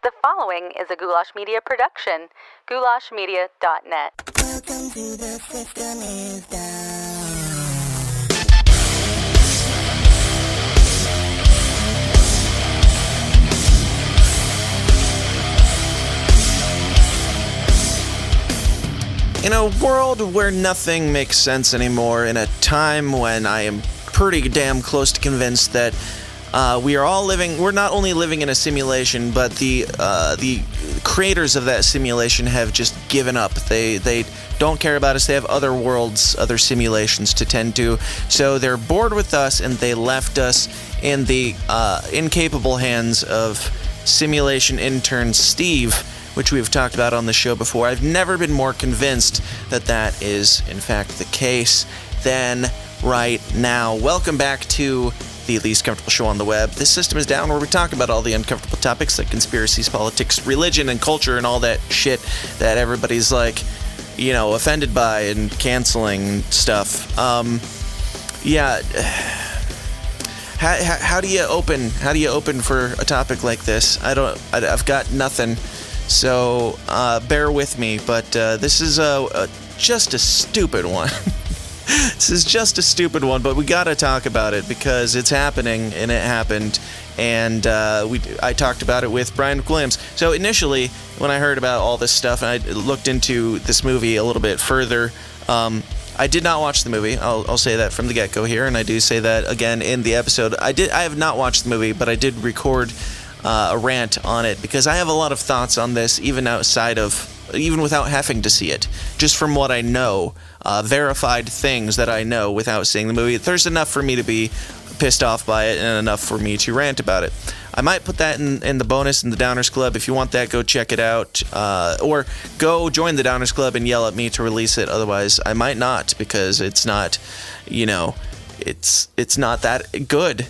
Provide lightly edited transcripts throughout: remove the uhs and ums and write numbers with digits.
The following is a Goulash Media production. goulashmedia.net. Welcome to the System is Down. In a world where nothing makes sense anymore, in a time when I am pretty damn close to convinced that we're not only living in a simulation, but the creators of that simulation have just given up. They don't care about us. They have other worlds, other simulations to tend to. So they're bored with us, and they left us in the incapable hands of simulation intern Steve, which we've talked about on the show before. I've never been more convinced that that is, in fact, the case than right now. Welcome back to the least comfortable show on the web. This System is Down, where we talk about all the uncomfortable topics like conspiracies, politics, religion, and culture, and all that shit that everybody's like, you know, offended by and canceling stuff. Yeah. How do you open? How do you open for a topic like this? I've got nothing. So bear with me, but this is just a stupid one. This is just a stupid one, but we gotta talk about it because it's happening, and it happened, and I talked about it with Brian McWilliams. So initially, when I heard about all this stuff, and I looked into this movie a little bit further, I did not watch the movie. I'll say that from the get-go here, and I do say that again in the episode. I have not watched the movie, but I did record a rant on it because I have a lot of thoughts on this, even without having to see it. Just from what I know, verified things that I know without seeing the movie. There's enough for me to be pissed off by it and enough for me to rant about it. I might put that in the bonus in the Downers Club. If you want that, go check it out. Or go join the Downers Club and yell at me to release it. Otherwise, I might not, because it's not, it's not that good.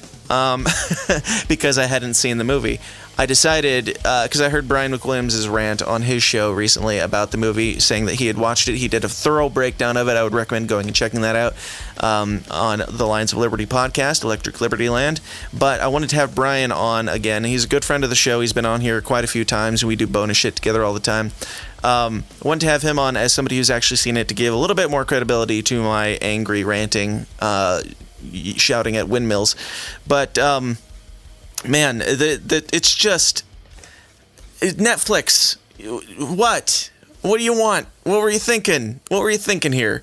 Because I hadn't seen the movie. I decided, because I heard Brian McWilliams' rant on his show recently about the movie, saying that he had watched it. He did a thorough breakdown of it. I would recommend going and checking that out on the Lines of Liberty podcast, Electric Liberty Land. But I wanted to have Brian on again. He's a good friend of the show. He's been on here quite a few times. We do bonus shit together all the time. I wanted to have him on as somebody who's actually seen it to give a little bit more credibility to my angry ranting, shouting at windmills. But man, it's just Netflix. What do you want? What were you thinking here?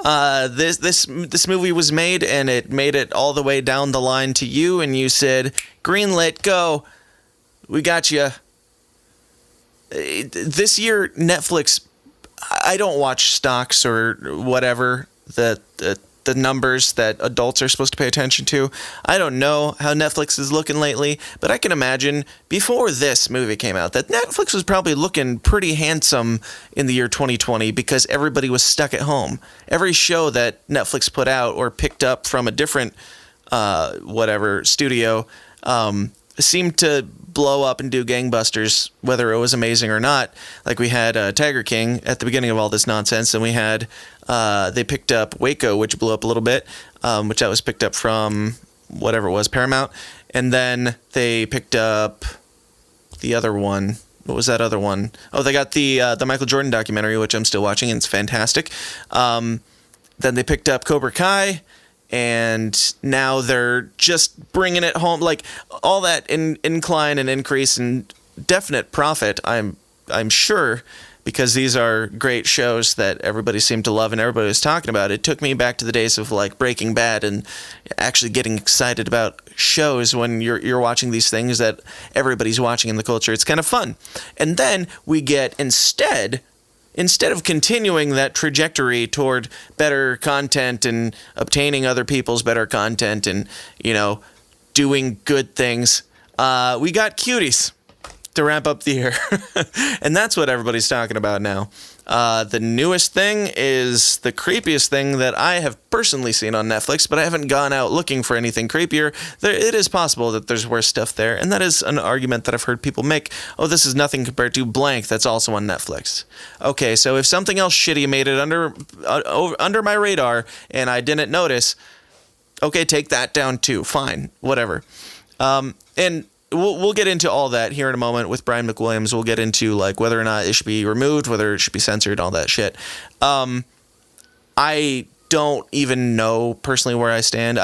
This movie was made, and it made it all the way down the line to you, and you said, greenlit, go, we got you. This year, Netflix, I don't watch stocks or whatever, the numbers that adults are supposed to pay attention to. I don't know how Netflix is looking lately, but I can imagine before this movie came out that Netflix was probably looking pretty handsome in the year 2020 because everybody was stuck at home. Every show that Netflix put out or picked up from a different studio seemed to blow up and do gangbusters, whether it was amazing or not. Like we had Tiger King at the beginning of all this nonsense, and we had they picked up Waco, which blew up a little bit, which that was picked up from whatever it was, Paramount, and then they picked up the other one. What was that other one? Oh, they got the Michael Jordan documentary, which I'm still watching, and it's fantastic. Then they picked up Cobra Kai. And now they're just bringing it home, like all that incline and increase in definite profit. I'm sure, because these are great shows that everybody seemed to love and everybody was talking about. It took me back to the days of like Breaking Bad and actually getting excited about shows when you're watching these things that everybody's watching in the culture. It's kind of fun. And then we get instead of continuing that trajectory toward better content and obtaining other people's better content and, doing good things, we got Cuties to wrap up the year. And that's what everybody's talking about now. The newest thing is the creepiest thing that I have personally seen on Netflix, but I haven't gone out looking for anything creepier. It is possible that there's worse stuff there, and that is an argument that I've heard people make. Oh, this is nothing compared to blank that's also on Netflix. Okay, so if something else shitty made it under my radar and I didn't notice, okay, take that down too. Fine, whatever. And we'll get into all that here in a moment with Brian McWilliams. We'll get into like whether or not it should be removed, whether it should be censored, all that shit. I don't even know personally where I stand.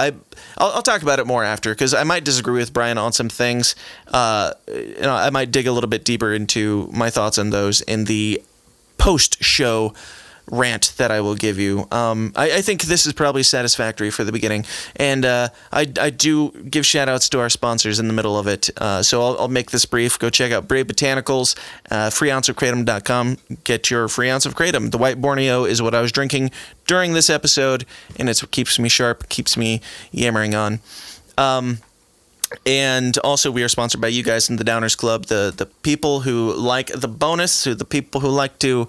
I'll talk about it more after, because I might disagree with Brian on some things. I might dig a little bit deeper into my thoughts on those in the post-show rant that I will give you. I think this is probably satisfactory for the beginning, and I do give shout-outs to our sponsors in the middle of it, so I'll make this brief. Go check out Brave Botanicals, freeounceofkratom.com. Get your free ounce of kratom. The white Borneo is what I was drinking during this episode, and it keeps me sharp, keeps me yammering on. And also, we are sponsored by you guys in the Downers Club, the people who like the bonus, the people who like to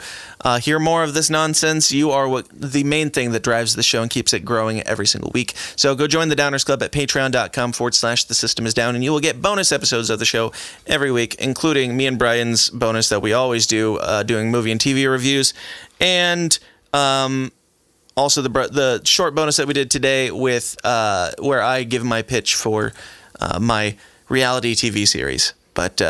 hear more of this nonsense. You are the main thing that drives the show and keeps it growing every single week. So go join the Downers Club at patreon.com/The System Is Down, and you will get bonus episodes of the show every week, including me and Brian's bonus that we always do, doing movie and TV reviews, and also the short bonus that we did today with where I give my pitch for my reality TV series. But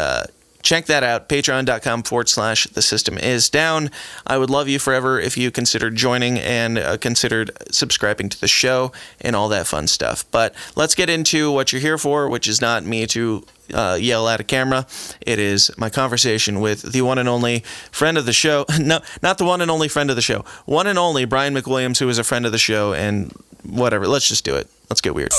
check that out, patreon.com/The System Is Down. I would love you forever if you considered joining and considered subscribing to the show and all that fun stuff. But let's get into what you're here for, which is not me to yell at a camera. It is my conversation with the one and only friend of the show. No, not the one and only friend of the show. One and only Brian McWilliams, who is a friend of the show, and whatever. Let's just do it. Let's get weird.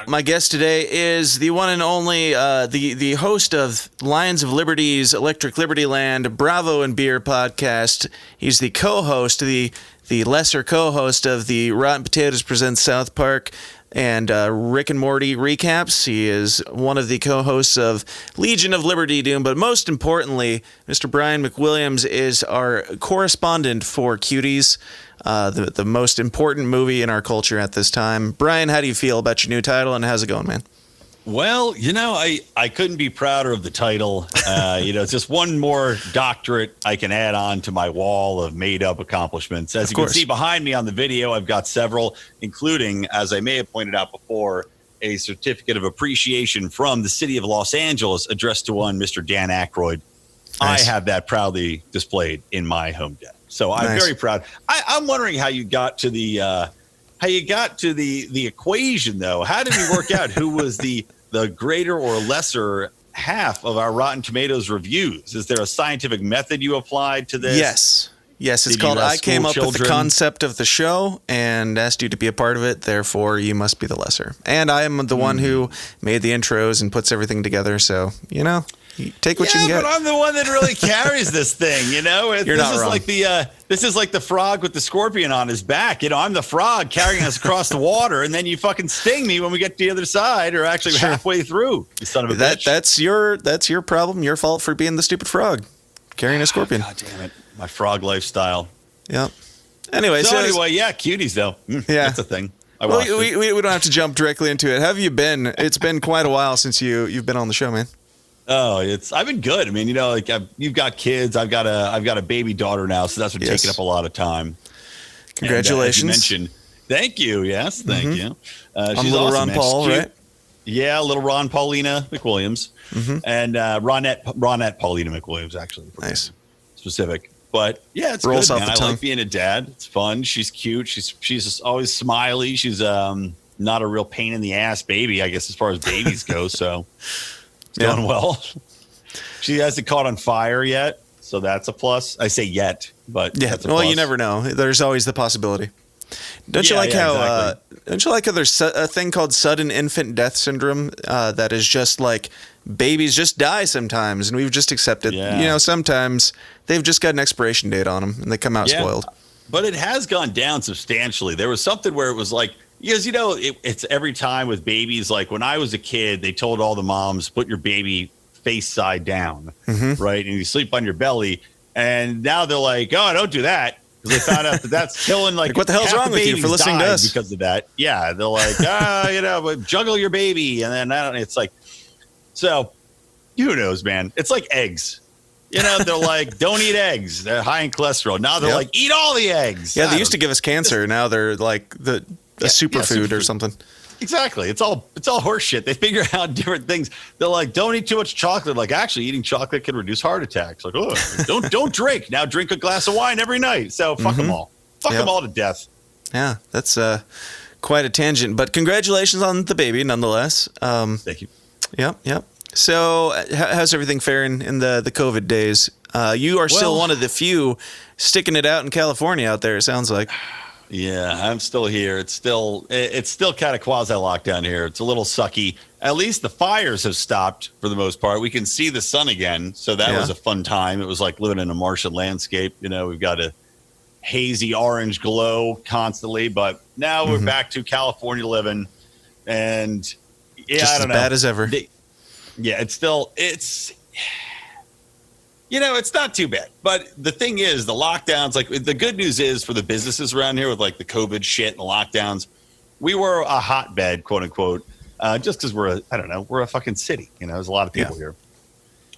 My guest today is the one and only, the host of Lions of Liberty's Electric Liberty Land, Bravo and Beer podcast. He's the co-host, the lesser co-host of the Rotten Potatoes Presents South Park and Rick and Morty recaps. He is one of the co-hosts of Legion of Liberty Doom, but most importantly, Mr. Brian McWilliams is our correspondent for Cuties, the most important movie in our culture at this time. Brian, how do you feel about your new title, and how's it going, man? Well, I couldn't be prouder of the title. It's just one more doctorate I can add on to my wall of made-up accomplishments. As you can see behind me on the video, I've got several, including, as I may have pointed out before, a certificate of appreciation from the city of Los Angeles addressed to one Mr. Dan Aykroyd. Nice. I have that proudly displayed in my home den. So I'm very proud. I'm wondering how you got to the equation, though. How did we work out who was the greater or lesser half of our Rotten Tomatoes reviews? Is there a scientific method you applied to this? Yes, it's called I came up with the concept of the show and asked you to be a part of it, therefore you must be the lesser. And I am the one who made the intros and puts everything together, so, you take what you can get. Yeah, but I'm the one that really carries this thing, You're not wrong. This is like the frog with the scorpion on his back. I'm the frog carrying us across the water, and then you fucking sting me when we get to the other side, or actually halfway through. You son of a bitch. That's your problem, your fault for being the stupid frog carrying a scorpion. God damn it, my frog lifestyle. Yep. Anyway, yeah, Cuties though. That's a thing. We don't have to jump directly into it. How have you been? It's been quite a while since you've been on the show, man. Oh, I've been good. I mean, you've got kids. I've got a baby daughter now, so that's been taking up a lot of time. Congratulations. And, as you mentioned, thank you. Yes, thank you. She's little awesome, Ron Paul, right? Yeah, little Ron Paulina McWilliams, and Ronette Paulina McWilliams, actually. Nice, specific. But yeah, it's Rolls good, off man. the tongue. I like being a dad. It's fun. She's cute. She's just always smiley. She's not a real pain in the ass baby, I guess, as far as babies go. So. It's going well. She hasn't caught on fire yet, so that's a plus. I say yet, but that's a plus. You never know. There's always the possibility. Don't you like how there's a thing called sudden infant death syndrome that is just like babies just die sometimes, and we've just accepted. Sometimes they've just got an expiration date on them, and they come out spoiled. But it has gone down substantially. There was something where it was like. Because, it's every time with babies, like when I was a kid, they told all the moms, put your baby face side down, right? And you sleep on your belly. And now they're like, oh, don't do that. Because they found out that that's killing, like what the hell's wrong with you for listening to us? Because of that. Yeah, they're like, juggle your baby. And then it's like, so who knows, man? It's like eggs. You know, they're like, don't eat eggs. They're high in cholesterol. Now they're like, eat all the eggs. Yeah, they used to give us cancer. Now they're like a superfood or something. Exactly. It's all horse shit. They figure out different things. They're like, don't eat too much chocolate. Like, actually, eating chocolate can reduce heart attacks. Like, oh, don't drink. Now drink a glass of wine every night. So fuck them all. Fuck them all to death. Yeah, that's quite a tangent. But congratulations on the baby, nonetheless. Thank you. Yep. So how's everything faring in the COVID days? You are still one of the few sticking it out in California out there, it sounds like. Yeah, I'm still here. It's still kind of quasi lockdown here. It's a little sucky. At least the fires have stopped for the most part. We can see the sun again, so that was a fun time. It was like living in a Martian landscape. You know, we've got a hazy orange glow constantly, but now we're back to California living, and just I don't know, as bad as ever. It's not too bad. But the thing is, the lockdowns, like the good news is for the businesses around here with like the COVID shit and the lockdowns, we were a hotbed, quote unquote, just because we're a fucking city. You know, there's a lot of people here.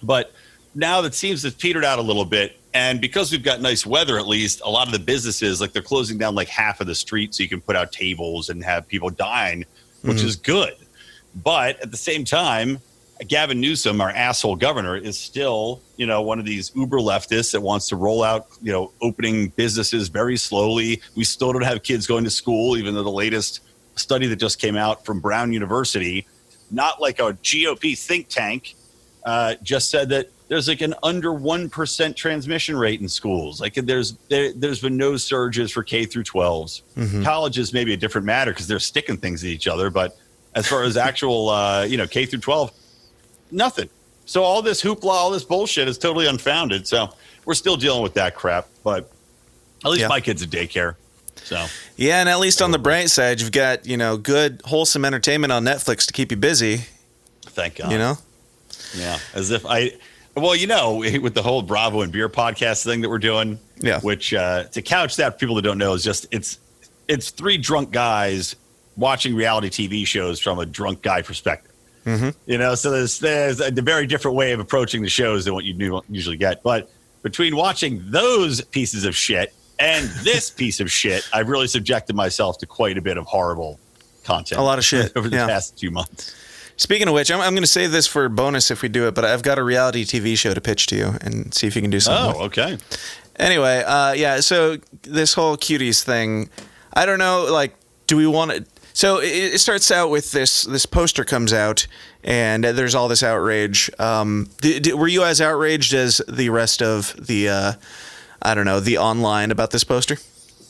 But now that seems to have petered out a little bit. And because we've got nice weather, at least, a lot of the businesses, like they're closing down like half of the street so you can put out tables and have people dine, which is good. But at the same time, Gavin Newsom, our asshole governor, is still, one of these uber leftists that wants to roll out, opening businesses very slowly. We still don't have kids going to school, even though the latest study that just came out from Brown University, not like a GOP think tank, just said that there's like an under 1% transmission rate in schools. Like there's been no surges for K through 12s. Colleges may be a different matter because they're sticking things at each other. But as far as actual, K through 12, nothing. So all this hoopla, all this bullshit is totally unfounded. So we're still dealing with that crap. But at least my kid's at daycare. So yeah, and at least on the bright side, you've got good wholesome entertainment on Netflix to keep you busy. Thank God. Yeah, as if with the whole Bravo and Beer podcast thing that we're doing, which to couch that for people that don't know is just it's three drunk guys watching reality TV shows from a drunk guy perspective. So there's a very different way of approaching the shows than what you usually get. But between watching those pieces of shit and this piece of shit, I've really subjected myself to quite a bit of horrible content. A lot of shit over the past 2 months. Speaking of which, I'm going to save this for a bonus if we do it, but I've got a reality TV show to pitch to you and see if you can do something. Oh, okay. Anyway, so this whole Cuties thing, I don't know, like, do we want to... So it starts out with this poster comes out, and there's all this outrage. Were you as outraged as the rest of the, the online about this poster?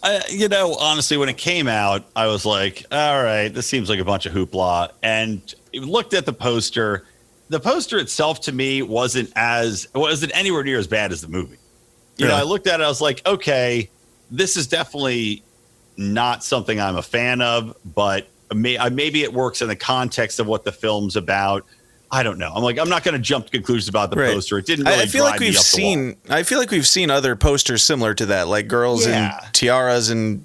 Honestly, when it came out, I was like, all right, this seems like a bunch of hoopla. And looked at the poster. The poster itself, to me, wasn't anywhere near as bad as the movie. I looked at it, I was like, okay, this is definitely not something I'm a fan of, but maybe it works in the context of what the film's about. I don't know. I'm not going to jump to conclusions about the poster. It didn't really drive me up the wall. I feel like we've seen other posters similar to that, like girls in tiaras and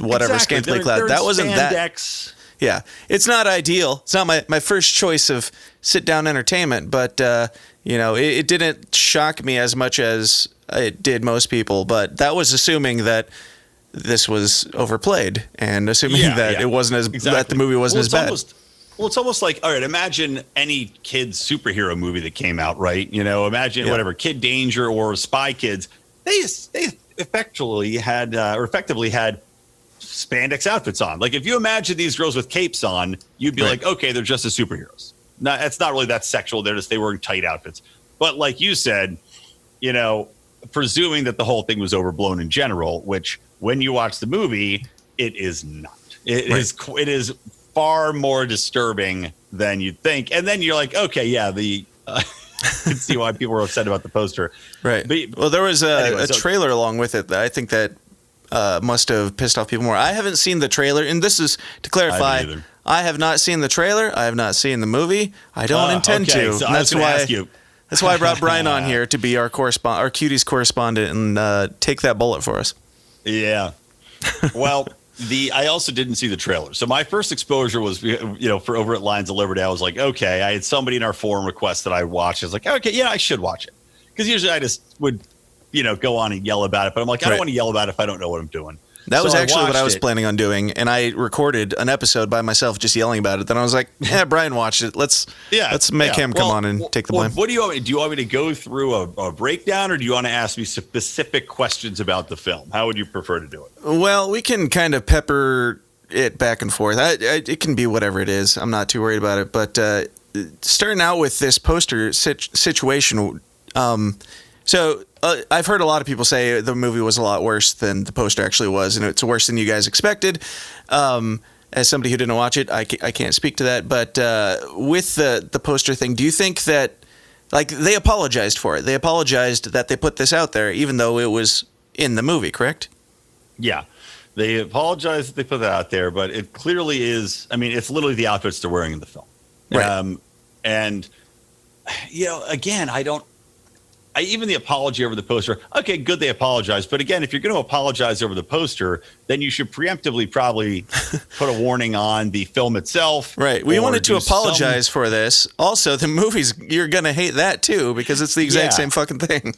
whatever scantily clad. That wasn't spandex. That. Yeah, it's not ideal. It's not my first choice of sit down entertainment, but it didn't shock me as much as it did most people. But that was assuming that this was overplayed and assuming that it wasn't that the movie wasn't as bad. It's almost like, all right, imagine any kid's superhero movie that came out, right? Imagine whatever, Kid Danger or Spy Kids. They effectively had spandex outfits on. Like if you imagine these girls with capes on, you'd be like, okay, they're just as superheroes. No, it's not really that sexual. They were wearing tight outfits. But like you said, presuming that the whole thing was overblown in general, which when you watch the movie, it is not. It is far more disturbing than you'd think. And then you're like, okay, I can see why people were upset about the poster. Right. But, there was a trailer along with it that I think that must have pissed off people more. I haven't seen the trailer, and this is to clarify. I have not seen the trailer. I have not seen the movie. I don't intend to. So that's why I brought Brian on here to be our Cuties correspondent and take that bullet for us. Yeah. Well, I also didn't see the trailer. So my first exposure was, for over at Lions of Liberty, I was like, okay, I had somebody in our forum request that I watched. I was like, okay, yeah, I should watch it. because usually I just would, go on and yell about it. But I'm like, I don't want to yell about it if I don't know what I'm doing. That was actually what I was planning on doing, and I recorded an episode by myself just yelling about it. Then I was like, Brian watched it. Let's make him come on and take the blame. What do you want me? Do you want me to go through a breakdown, or do you want to ask me specific questions about the film? How would you prefer to do it? Well, we can kind of pepper it back and forth. It can be whatever it is. I'm not too worried about it. But starting out with this poster situation, so I've heard a lot of people say the movie was a lot worse than the poster actually was, and it's worse than you guys expected. As somebody who didn't watch it, I can't speak to that. But with the poster thing, do you think that, like, they apologized for it? They apologized that they put this out there, even though it was in the movie, correct? Yeah. They apologized that they put that out there, but it clearly is. I mean, it's literally the outfits they're wearing in the film. Right. And, again, even the apology over the poster, okay, good, they apologized. But again, if you're going to apologize over the poster, then you should preemptively probably put a warning on the film itself. Right. We wanted to apologize for this. Also, the movies, you're going to hate that too, because it's the exact same fucking thing.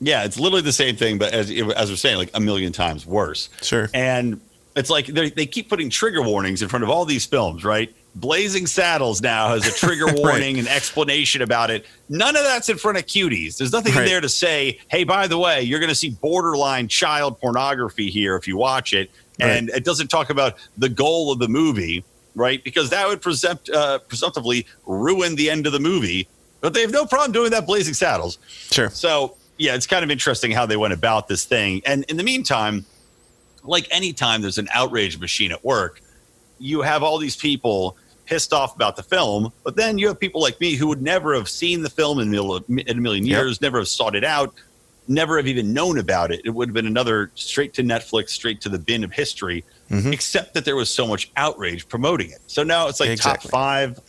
Yeah, it's literally the same thing, but as we're saying, like a million times worse. Sure. And it's like they keep putting trigger warnings in front of all these films, right? Blazing Saddles now has a trigger warning and explanation about it. None of that's in front of Cuties. There's nothing in there to say, hey, by the way, you're going to see borderline child pornography here if you watch it. And it doesn't talk about the goal of the movie, right? Because that would presumptively ruin the end of the movie. But they have no problem doing that, Blazing Saddles. Sure. So, yeah, it's kind of interesting how they went about this thing. And in the meantime, like any time there's an outrage machine at work, you have all these people pissed off about the film, but then you have people like me who would never have seen the film in a million years, never have sought it out, never have even known about it. It would have been another straight to Netflix, straight to the bin of history, except that there was so much outrage promoting it. So now it's like top 5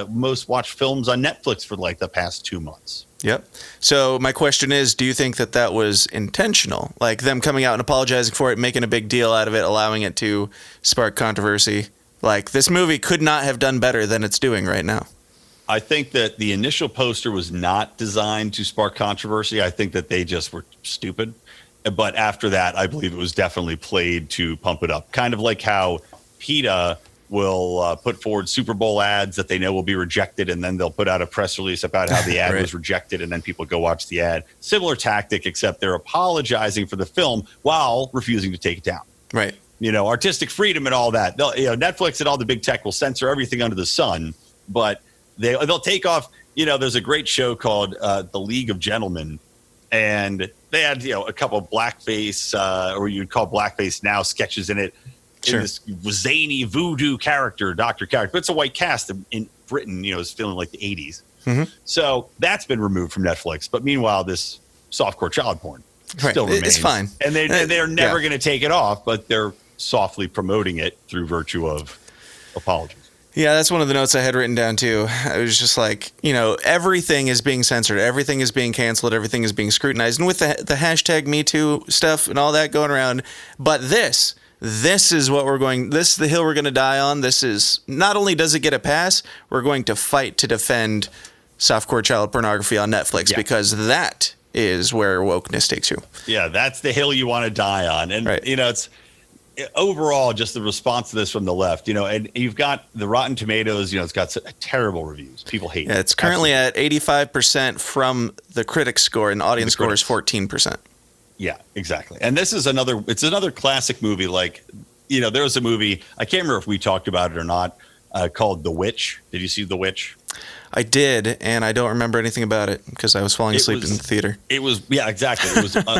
most watched films on Netflix for like the past 2 months. Yep. So my question is, do you think that was intentional? Like them coming out and apologizing for it, making a big deal out of it, allowing it to spark controversy? Like, this movie could not have done better than it's doing right now. I think that the initial poster was not designed to spark controversy. I think that they just were stupid. But after that, I believe it was definitely played to pump it up. Kind of like how PETA will put forward Super Bowl ads that they know will be rejected, and then they'll put out a press release about how the ad was rejected, and then people go watch the ad. Similar tactic, except they're apologizing for the film while refusing to take it down. Right. Artistic freedom and all that. Netflix and all the big tech will censor everything under the sun, but they'll take off. There's a great show called The League of Gentlemen, and they had a couple of blackface, or you'd call blackface now, sketches in it. Sure. In this zany voodoo doctor character, but it's a white cast in Britain. It's feeling like the 80s. So that's been removed from Netflix. But meanwhile, this softcore child porn still remains. It's fine, and they're never going to take it off, but they're softly promoting it through virtue of apologies. Yeah, that's one of the notes I had written down too. I was just like, everything is being censored, everything is being canceled, everything is being scrutinized, and with the hashtag Me Too stuff and all that going around. But this is what this is the hill we're going to die on. This is, not only does it get a pass, we're going to fight to defend softcore child pornography on Netflix, because that is where wokeness takes you. Yeah, that's the hill you want to die on. And, it's overall just the response to this from the left, and you've got the Rotten Tomatoes, it's got terrible reviews. People hate it. It's currently at 85% from the critic score, and audience score is 14%. Yeah, exactly. And this is another classic movie. Like, there was a movie, I can't remember if we talked about it or not, called The Witch. Did you see The Witch? I did, and I don't remember anything about it because I was falling asleep in the theater. It was, exactly.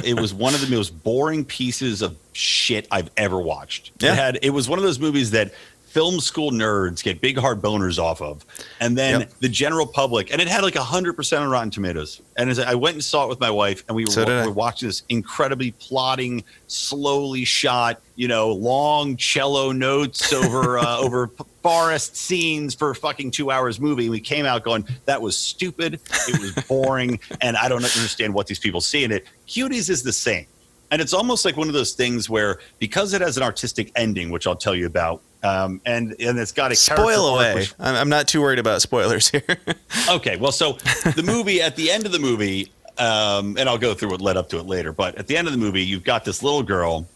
It was one of the most boring pieces of shit I've ever watched. Yeah. It was one of those movies that film school nerds get big hard boners off of, and then the general public, and it had like 100% on Rotten Tomatoes. And as I went and saw it with my wife, and we were watching this incredibly plotting, slowly shot, long cello notes over over forest scenes for fucking 2 hours movie. And we came out going, that was stupid. It was boring, and I don't understand what these people see in it. Cuties is the same. And it's almost like one of those things where, because it has an artistic ending, which I'll tell you about, and it's got a spoil away. I'm not too worried about spoilers here. Okay, well, so the movie, at the end of the movie, and I'll go through what led up to it later. But at the end of the movie, you've got this little girl,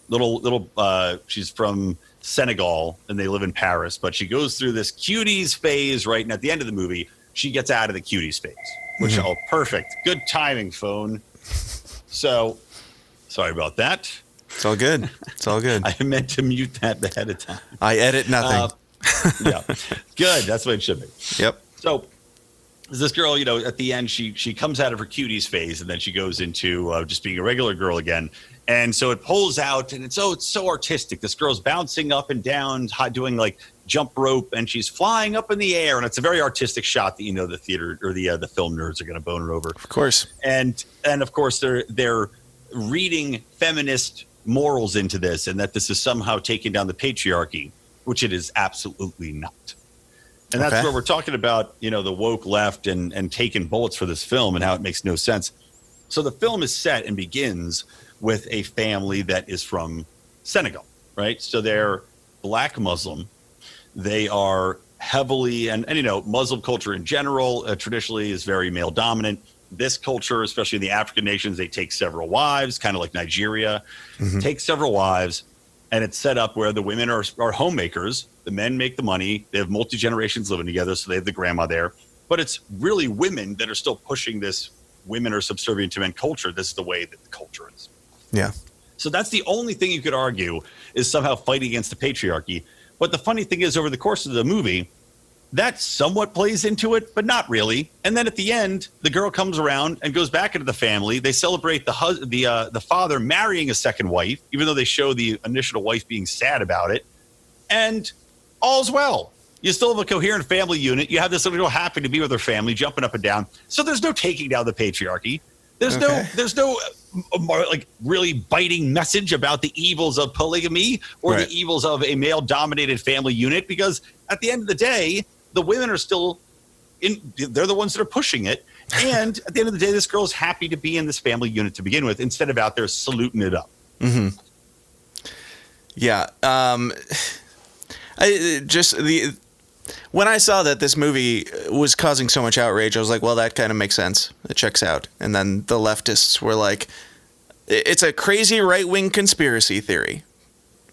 she's from Senegal, and they live in Paris. But she goes through this cuties phase, right? And at the end of the movie, she gets out of the cuties phase, which, oh, perfect. Good timing, phone. So, sorry about that. It's all good. It's all good. I meant to mute that ahead of time. I edit nothing. Yeah, good. That's what it should be. Yep. So this girl, at the end, she comes out of her cuties phase, and then she goes into just being a regular girl again. And so it pulls out, and it's so artistic. This girl's bouncing up and down, doing like jump rope, and she's flying up in the air. And it's a very artistic shot that the theater or the film nerds are going to bone her over. Of course. And of course they're reading feminist morals into this, and that this is somehow taking down the patriarchy, which it is absolutely not. And that's where we're talking about, the woke left and taking bullets for this film and how it makes no sense. So the film is set and begins with a family that is from Senegal, right? So they're Black Muslim. They are heavily, and Muslim culture in general traditionally is very male dominant. This culture, especially in the African nations, they take several wives, kind of like Nigeria, take several wives. And it's set up where the women are homemakers. The men make the money. They have multi-generations living together, so they have the grandma there. But it's really women that are still pushing this women are subservient to men culture. This is the way that the culture is. Yeah. So that's the only thing you could argue is somehow fighting against the patriarchy. But the funny thing is, over the course of the movie, that somewhat plays into it, but not really. And then at the end, the girl comes around and goes back into the family. They celebrate the father marrying a second wife, even though they show the initial wife being sad about it. And all's well. You still have a coherent family unit. You have this little girl happy to be with her family, jumping up and down. So there's no taking down the patriarchy. There's no like really biting message about the evils of polygamy or the evils of a male-dominated family unit, because at the end of the day, the women are still they're the ones that are pushing it. And at the end of the day, this girl is happy to be in this family unit to begin with, instead of out there saluting it up. Mm-hmm. Yeah. When I saw that this movie was causing so much outrage, I was like, well, that kind of makes sense. It checks out. And then the leftists were like, it's a crazy right-wing conspiracy theory.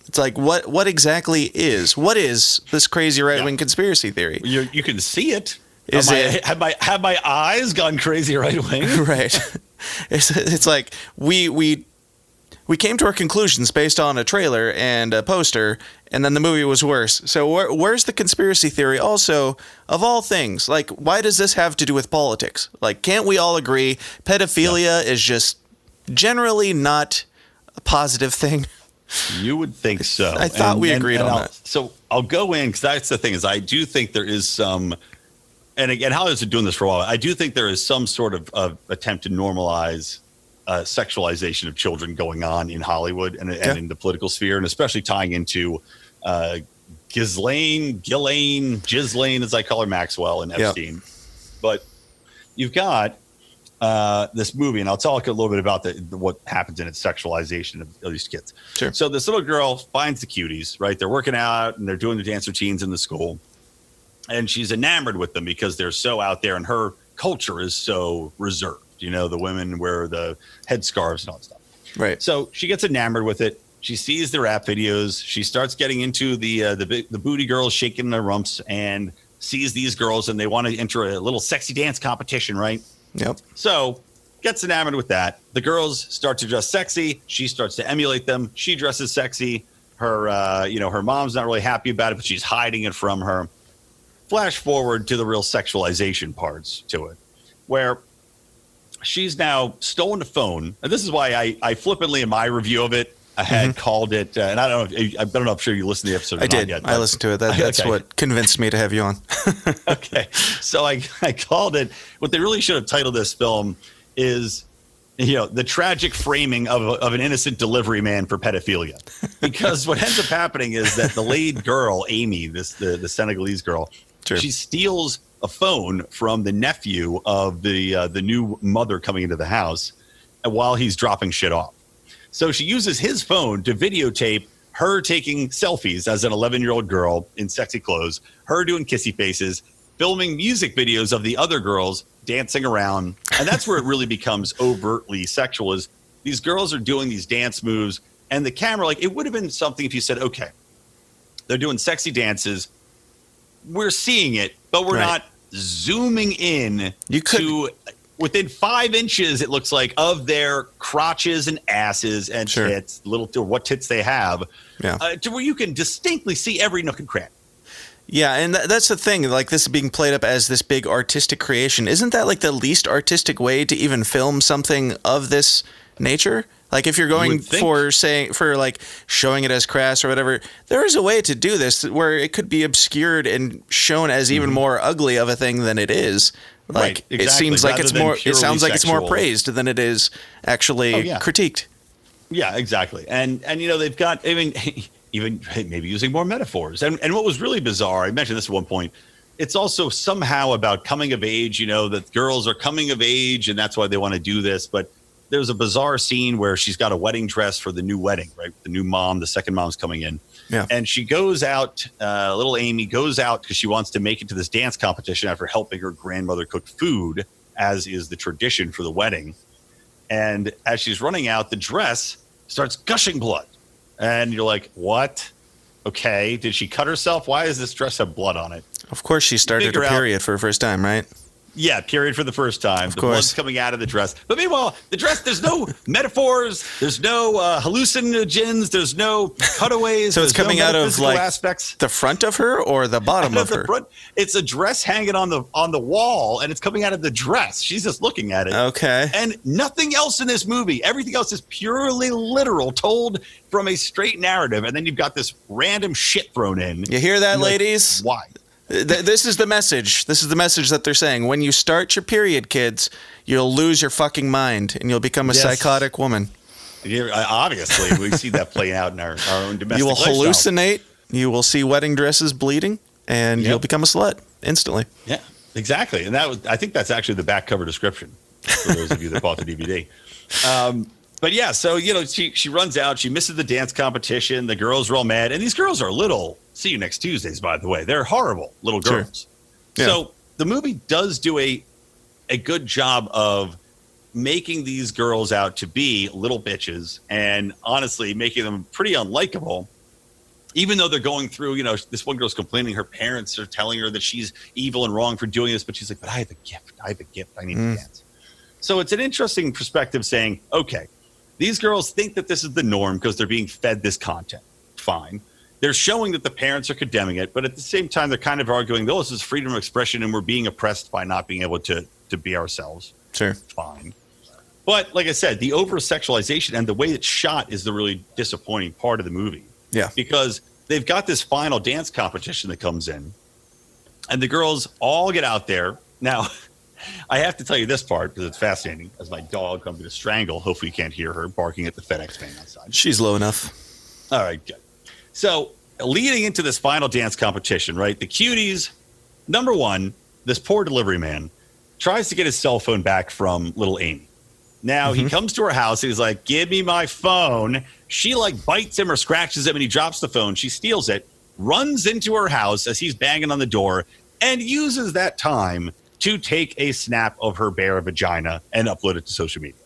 It's like, what exactly is this crazy right-wing conspiracy theory? You can see it. Have my eyes gone crazy right-wing? Right. It's like we came to our conclusions based on a trailer and a poster, and then the movie was worse. So where's the conspiracy theory? Also, of all things, like, why does this have to do with politics? Like, can't we all agree pedophilia is just generally not a positive thing? You would think so. I thought we agreed on that. So I'll go in, because that's the thing, is I do think there is some, and again, how is it doing this for a while? I do think there is some sort of attempt to normalize sexualization of children going on in Hollywood and in the political sphere, and especially tying into Ghislaine, as I call her, Maxwell and Epstein. Yep. But you've got this movie, and I'll talk a little bit about what happens in its sexualization of these kids. Sure. So this little girl finds the cuties, right? They're working out and they're doing the dance routines in the school, and she's enamored with them because they're so out there, and her culture is so reserved. The women wear the headscarves and all that stuff. Right. So she gets enamored with it. She sees the rap videos. She starts getting into the booty girls shaking their rumps, and sees these girls, and they want to enter a little sexy dance competition, right? Yep. So gets enamored with that. The girls start to dress sexy. She starts to emulate them. She dresses sexy. Her, her mom's not really happy about it, but she's hiding it from her. Flash forward to the real sexualization parts to it, where she's now stolen a phone. And this is why I flippantly, in my review of it, I had called it, and I don't know if I'm sure you listened to the episode or I did. Not yet. I listened to it. That's what convinced me to have you on. Okay. So I called it, what they really should have titled this film is, the tragic framing of an innocent delivery man for pedophilia. Because what ends up happening is that the lead girl, Amy, the Senegalese girl, Sure. She steals a phone from the nephew of the new mother coming into the house, while he's dropping shit off. So she uses his phone to videotape her taking selfies as an 11-year-old girl in sexy clothes, her doing kissy faces, filming music videos of the other girls dancing around And that's where it really becomes overtly sexual, is these girls are doing these dance moves, and the camera, like, it would have been something if you said, okay, they're doing sexy dances. We're seeing it, but we're not zooming in to within 5 inches, it looks like, of their crotches and asses and tits, what tits they have, to where you can distinctly see every nook and cranny. Yeah, and that's the thing. Like, this is being played up as this big artistic creation. Isn't that like the least artistic way to even film something of this nature? Like, if you're going for showing it as crass or whatever, there is a way to do this where it could be obscured and shown as even more ugly of a thing than it is. Like, it seems like it's more. It sounds like it's more praised than it is actually critiqued. Yeah, exactly. And they've got even maybe using more metaphors. And what was really bizarre, I mentioned this at one point, it's also somehow about coming of age, that girls are coming of age and that's why they want to do this. But there's a bizarre scene where she's got a wedding dress for the new wedding, right? The new mom, the second mom's coming in. Yeah. And she goes out, little Amy goes out because she wants to make it to this dance competition after helping her grandmother cook food, as is the tradition for the wedding. And as she's running out, the dress starts gushing blood. And you're like, what? Okay, did she cut herself? Why does this dress have blood on it? Of course she started her period for the first time, right? Yeah, period for the first time. The blood's coming out of the dress. But meanwhile, the dress, there's no metaphors, there's no hallucinogens, there's no cutaways. So it's coming out of like aspects. The front of her or the bottom of her? Front. It's a dress hanging on the wall, and it's coming out of the dress. She's just looking at it. Okay. And nothing else in this movie. Everything else is purely literal, told from a straight narrative. And then you've got this random shit thrown in. You hear that, ladies? Like, why? This is the message. This is the message that they're saying. When you start your period, kids, you'll lose your fucking mind and you'll become a psychotic woman. Yeah, obviously, we see that play out in our own domestic You will lifestyle. hallucinate. You will see wedding dresses bleeding, and you'll become a slut instantly. Yeah, exactly. And I think that's actually the back cover description for those of you that bought the DVD. But yeah, so she runs out. She misses the dance competition. The girls are all mad, and these girls are little. See you next Tuesdays, by the way. They're horrible little girls. Sure. Yeah. So the movie does do a good job of making these girls out to be little bitches, and honestly making them pretty unlikable. Even though they're going through, this one girl's complaining her parents are telling her that she's evil and wrong for doing this, but she's like, but I have a gift. I need to dance. So it's an interesting perspective saying, okay, these girls think that this is the norm because they're being fed this content. Fine. They're showing that the parents are condemning it, but at the same time, they're kind of arguing, this is freedom of expression and we're being oppressed by not being able to be ourselves. Sure. Fine. But like I said, the over-sexualization and the way it's shot is the really disappointing part of the movie. Yeah. Because they've got this final dance competition that comes in, and the girls all get out there. Now, I have to tell you this part because it's fascinating. As my dog, I'm going to strangle. Hopefully you can't hear her barking at the FedEx van outside. She's low enough. All right, good. So leading into this final dance competition, right, the Cuties, number one, this poor delivery man tries to get his cell phone back from little Amy. Now, he comes to her house. And he's like, give me my phone. She like bites him or scratches him and he drops the phone. She steals it, runs into her house as he's banging on the door, and uses that time to take a snap of her bare vagina and upload it to social media.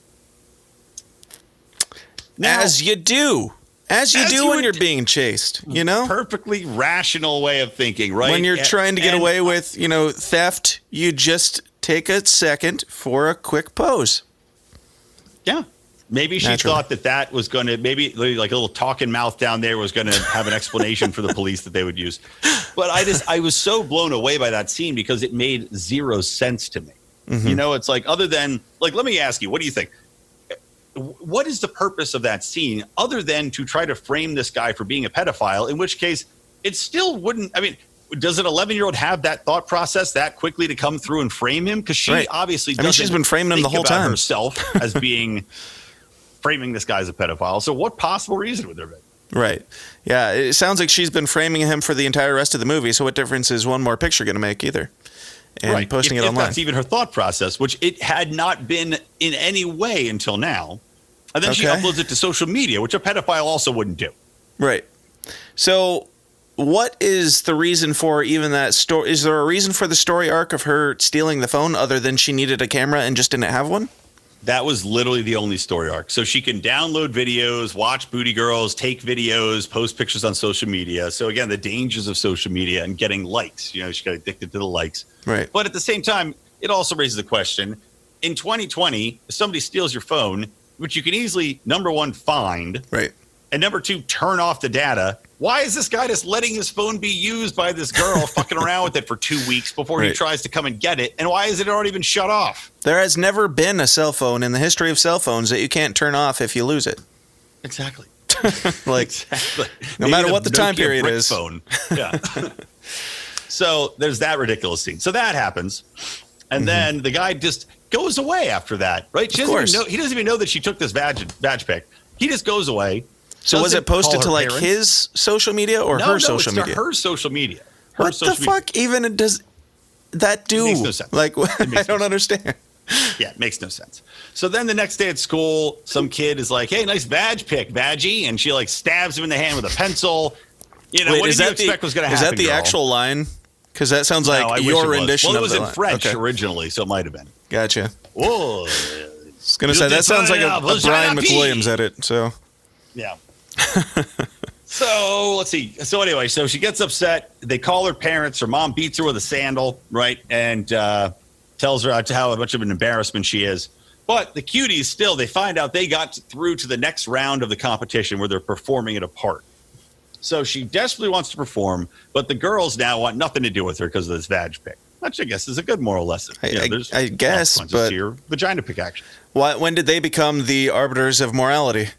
Now, as you do. As you do when you're being chased, Perfectly rational way of thinking, right? When you're trying to get away with, theft, you just take a second for a quick pose. Yeah. Maybe she thought that was going to, maybe like a little talking mouth down there was going to have an explanation for the police that they would use. But I was so blown away by that scene because it made zero sense to me. It's like, other than, like, let me ask you, what do you think? What is the purpose of that scene other than to try to frame this guy for being a pedophile, in which case it still wouldn't, does an 11-year-old have that thought process that quickly to come through and frame him? Because she obviously doesn't. She's been framing him the whole time herself as being framing this guy as a pedophile. So what possible reason would there be? Right. Yeah. It sounds like she's been framing him for the entire rest of the movie. So what difference is one more picture going to make either? And posting it online. That's even her thought process, which it had not been in any way until now. And then she uploads it to social media, which a pedophile also wouldn't do. Right. So what is the reason for even that story? Is there a reason for the story arc of her stealing the phone other than she needed a camera and just didn't have one? That was literally the only story arc. So she can download videos, watch booty girls, take videos, post pictures on social media. So again, the dangers of social media and getting likes. You know, she got addicted to the likes. Right. But at the same time, it also raises the question, in 2020, if somebody steals your phone, which you can easily, number one, find. Right. And number two, turn off the data. Why is this guy just letting his phone be used by this girl fucking around with it for 2 weeks before he tries to come and get it? And why has it already been shut off? There has never been a cell phone in the history of cell phones that you can't turn off if you lose it. Exactly. Exactly. No Maybe matter what the time Nokia period brick is. Phone. Yeah. So there's that ridiculous scene. So that happens. And then the guy just goes away after that, right? He doesn't even know that she took this badge pic. He just goes away. So was it posted to like parents. his social media or her social media? Her social media. What the fuck even does that do? It makes no sense. Like, I don't understand. Yeah, it makes no sense. So then the next day at school, some kid is like, hey, nice badge pic, badgie. And she like stabs him in the hand with a pencil. You know, Wait, what did you expect was going to happen? Is that the girl? actual line? Because that sounds like your rendition of it. Well, it of was the in line. French originally, so it might have been. Gotcha. Whoa. I was going to say, that sounds like a Brian McWilliams edit, so. Yeah. So let's see. So anyway, so she gets upset. They call her parents. Her mom beats her with a sandal, right? And tells her how much of an embarrassment she is. But the Cuties still, they find out they got through to the next round of the competition where they're performing at a park. So she desperately wants to perform, but the girls now want nothing to do with her because of this vag pic, which I guess is a good moral lesson. I guess, but to your vagina pic action. When did they become the arbiters of morality?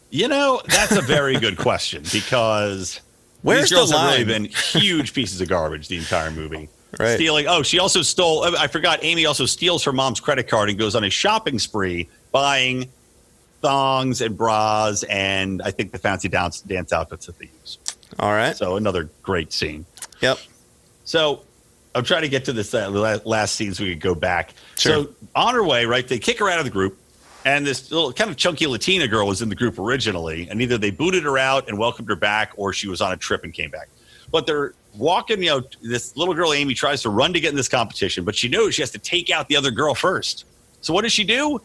You know, that's a very good question because Where's these girls the have really line? been huge pieces of garbage the entire movie. Right. Stealing. Oh, she also stole. I forgot. Amy also steals her mom's credit card and goes on a shopping spree buying thongs and bras and I think the fancy dance outfits that they use. All right. So another great scene. Yep. So I'm trying to get to this last scene so we could go back. Sure. So on her way, right, they kick her out of the group. And this little kind of chunky Latina girl was in the group originally. And either they booted her out and welcomed her back or she was on a trip and came back. But they're walking, you know, this little girl, Amy, tries to run to get in this competition, but she knows she has to take out the other girl first. So what does she do?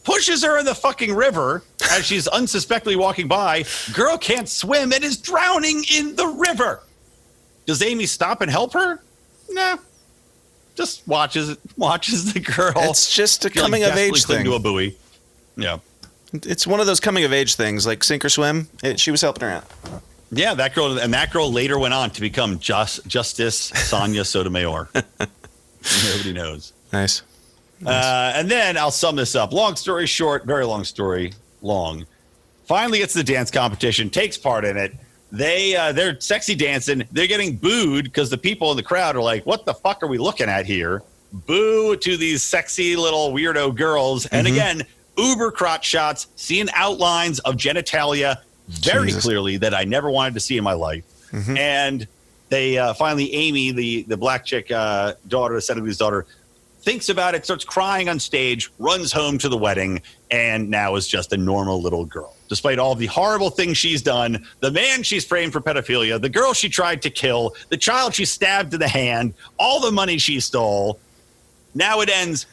Pushes her in the fucking river as she's unsuspectly walking by. Girl can't swim and is drowning in the river. Does Amy stop and help her? Nah. Just watches the girl. It's just a coming of age thing. To a buoy. Yeah. It's one of those coming of age things, like sink or swim. She was helping her out. Yeah, that girl later went on to become Justice Sonia Sotomayor. Nobody knows. Nice. And then I'll sum this up. Long story short, very long story long. Finally gets to the dance competition, takes part in it. They're sexy dancing. They're getting booed because the people in the crowd are like, what the fuck are we looking at here? Boo to these sexy little weirdo girls. And again, uber crotch shots, seeing outlines of genitalia very clearly that I never wanted to see in my life. And they finally, Amy, the black chick daughter, Senator's daughter, thinks about it, starts crying on stage, runs home to the wedding, and now is just a normal little girl. Despite all the horrible things she's done, the man she's framed for pedophilia, the girl she tried to kill, the child she stabbed in the hand, all the money she stole, now it ends,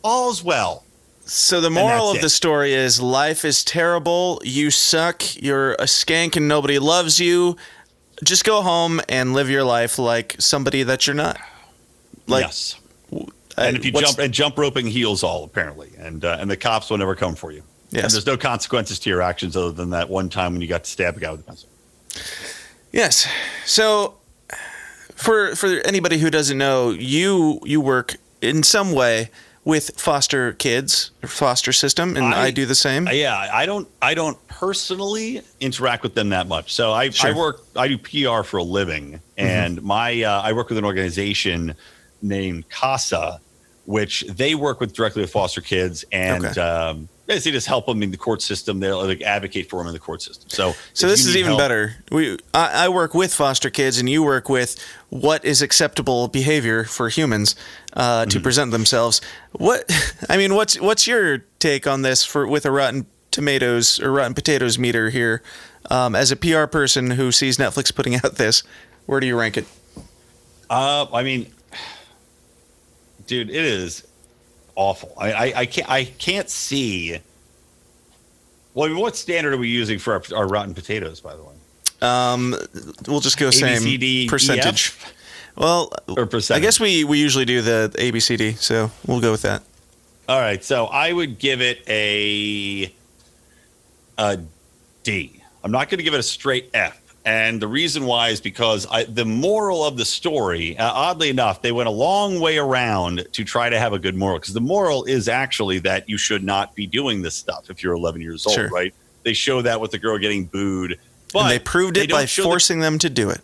all's well. So the moral of the story is life is terrible. You suck. You're a skank and nobody loves you. Just go home and live your life like somebody that you're not. Like, yes. And if you jump roping heals all apparently, and the cops will never come for you. Yes. And there's no consequences to your actions other than that one time when you got to stab a guy with a pencil. Yes. So for anybody who doesn't know, you work in some way with foster kids, or foster system, and I do the same. Yeah, I don't personally interact with them that much. So I do PR for a living, and I work with an organization named CASA, which they work directly with foster kids, and basically just help them in the court system. They'll like advocate for them in the court system. So this is even better. I work with foster kids, and you work with what is acceptable behavior for humans to present themselves. What's your take on this with a Rotten Tomatoes or Rotten Potatoes meter here? As a PR person who sees Netflix putting out this, where do you rank it? I mean, dude, it is awful. I can't see. Well, what standard are we using for our Rotten Potatoes, by the way? We'll just go same ABCD, percentage. EF? Well, Or percentage? I guess we usually do the ABCD, so we'll go with that. All right, so I would give it a D. I'm not going to give it a straight F. And the reason why is because the moral of the story, oddly enough, they went a long way around to try to have a good moral. Because the moral is actually that you should not be doing this stuff if you're 11 years old, Sure. right? They show that with the girl getting booed. But And they proved it by show forcing them to do it.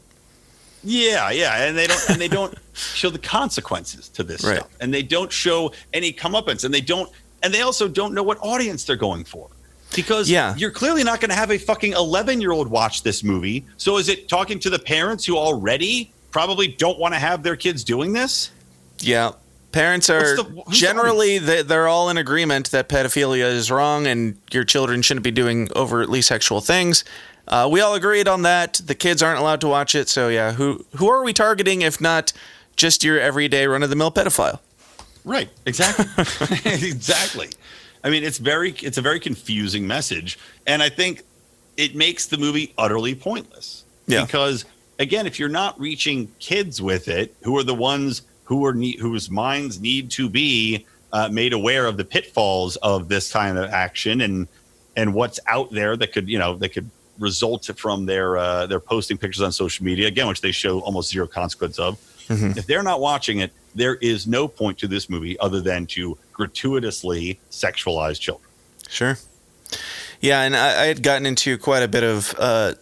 Yeah, and they don't show the consequences to this Right. stuff. And they don't show any comeuppance. And they also don't know what audience they're going for. Because you're clearly not going to have a fucking 11-year-old watch this movie. So is it talking to the parents who already probably don't want to have their kids doing this? Yeah. Parents are generally, they're all in agreement that pedophilia is wrong and your children shouldn't be doing overtly sexual things. We all agreed on that. The kids aren't allowed to watch it. So, yeah, who are we targeting if not just your everyday run-of-the-mill pedophile? Right. Exactly. Exactly. I mean, it's a very confusing message. And I think it makes the movie utterly pointless. Yeah. Because, again, if you're not reaching kids with it, who are the ones whose minds need to be made aware of the pitfalls of this kind of action and what's out there that could result from their posting pictures on social media, again, which they show almost zero consequence of. Mm-hmm. If they're not watching it, there is no point to this movie other than to gratuitously sexualize children. Sure. Yeah, and I had gotten into quite a bit of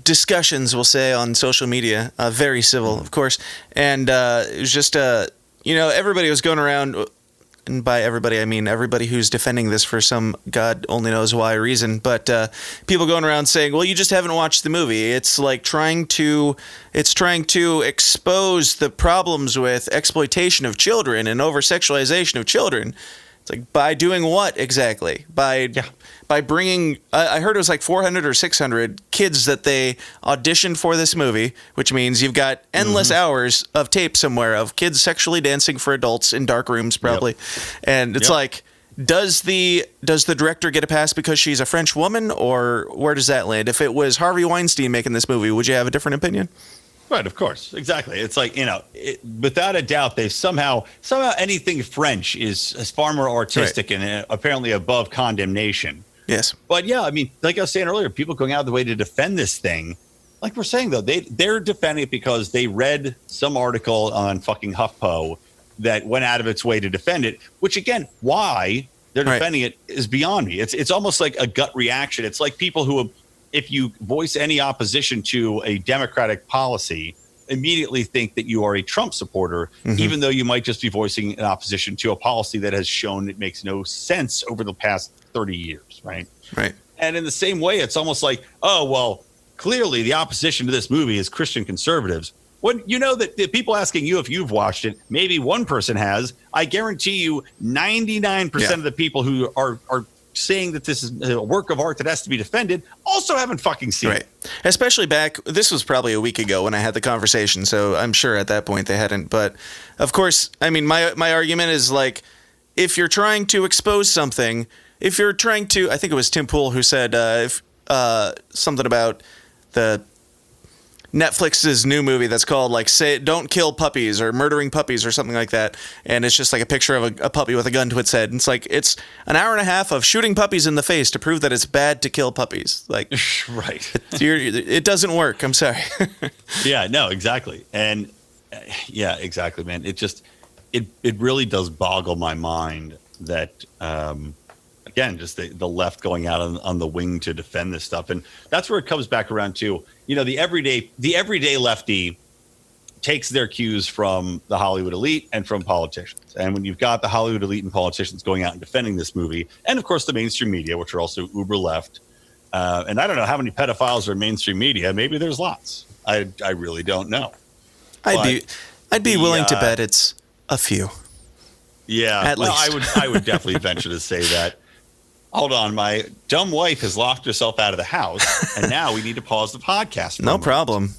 discussions, we'll say, on social media, very civil, of course, and it was just, everybody was going around, and by everybody I mean everybody who's defending this for some God only knows why reason, but people going around saying, well, you just haven't watched the movie. It's like trying to expose the problems with exploitation of children and over-sexualization of children. It's like, by doing what exactly? By bringing, I heard it was like 400 or 600 kids that they auditioned for this movie, which means you've got endless hours of tape somewhere of kids sexually dancing for adults in dark rooms, probably. Yep. And it's like, does the director get a pass because she's a French woman, or where does that land? If it was Harvey Weinstein making this movie, would you have a different opinion? Right, of course. Exactly. It's like, without a doubt, they somehow anything French is far more artistic and apparently above condemnation. Yes. But yeah, I mean, like I was saying earlier, people going out of the way to defend this thing, like we're saying, though, they're defending it because they read some article on fucking HuffPo that went out of its way to defend it, which, again, why they're defending it is beyond me. It's almost like a gut reaction. It's like people who, if you voice any opposition to a Democratic policy, immediately think that you are a Trump supporter, even though you might just be voicing an opposition to a policy that has shown it makes no sense over the past 30 years, right? Right. And in the same way, it's almost like, oh, well, clearly the opposition to this movie is Christian conservatives. When you know that the people asking you if you've watched it, maybe one person has, I guarantee you 99% of the people who are saying that this is a work of art that has to be defended also haven't fucking seen it. Especially this was probably a week ago when I had the conversation, so I'm sure at that point they hadn't. But of course, I mean, my argument is like, if you're trying to expose something, if you're trying to, I think it was Tim Pool who said something about the Netflix's new movie that's called like "Say Don't Kill Puppies" or "Murdering Puppies" or something like that, and it's just like a picture of a puppy with a gun to its head. And it's like it's an hour and a half of shooting puppies in the face to prove that it's bad to kill puppies. Like, right? It doesn't work. I'm sorry. Yeah, no, exactly, and yeah, exactly, man. It just it really does boggle my mind that again, just the left going out on the wing to defend this stuff, and that's where it comes back around to. The everyday lefty takes their cues from the Hollywood elite and from politicians. And when you've got the Hollywood elite and politicians going out and defending this movie, and of course the mainstream media, which are also uber left, and I don't know how many pedophiles are in mainstream media. Maybe there's lots. I really don't know. I'd be willing to bet it's a few. Yeah, at least. I would definitely venture to say that. Hold on, my dumb wife has locked herself out of the house, and now we need to pause the podcast. No problem.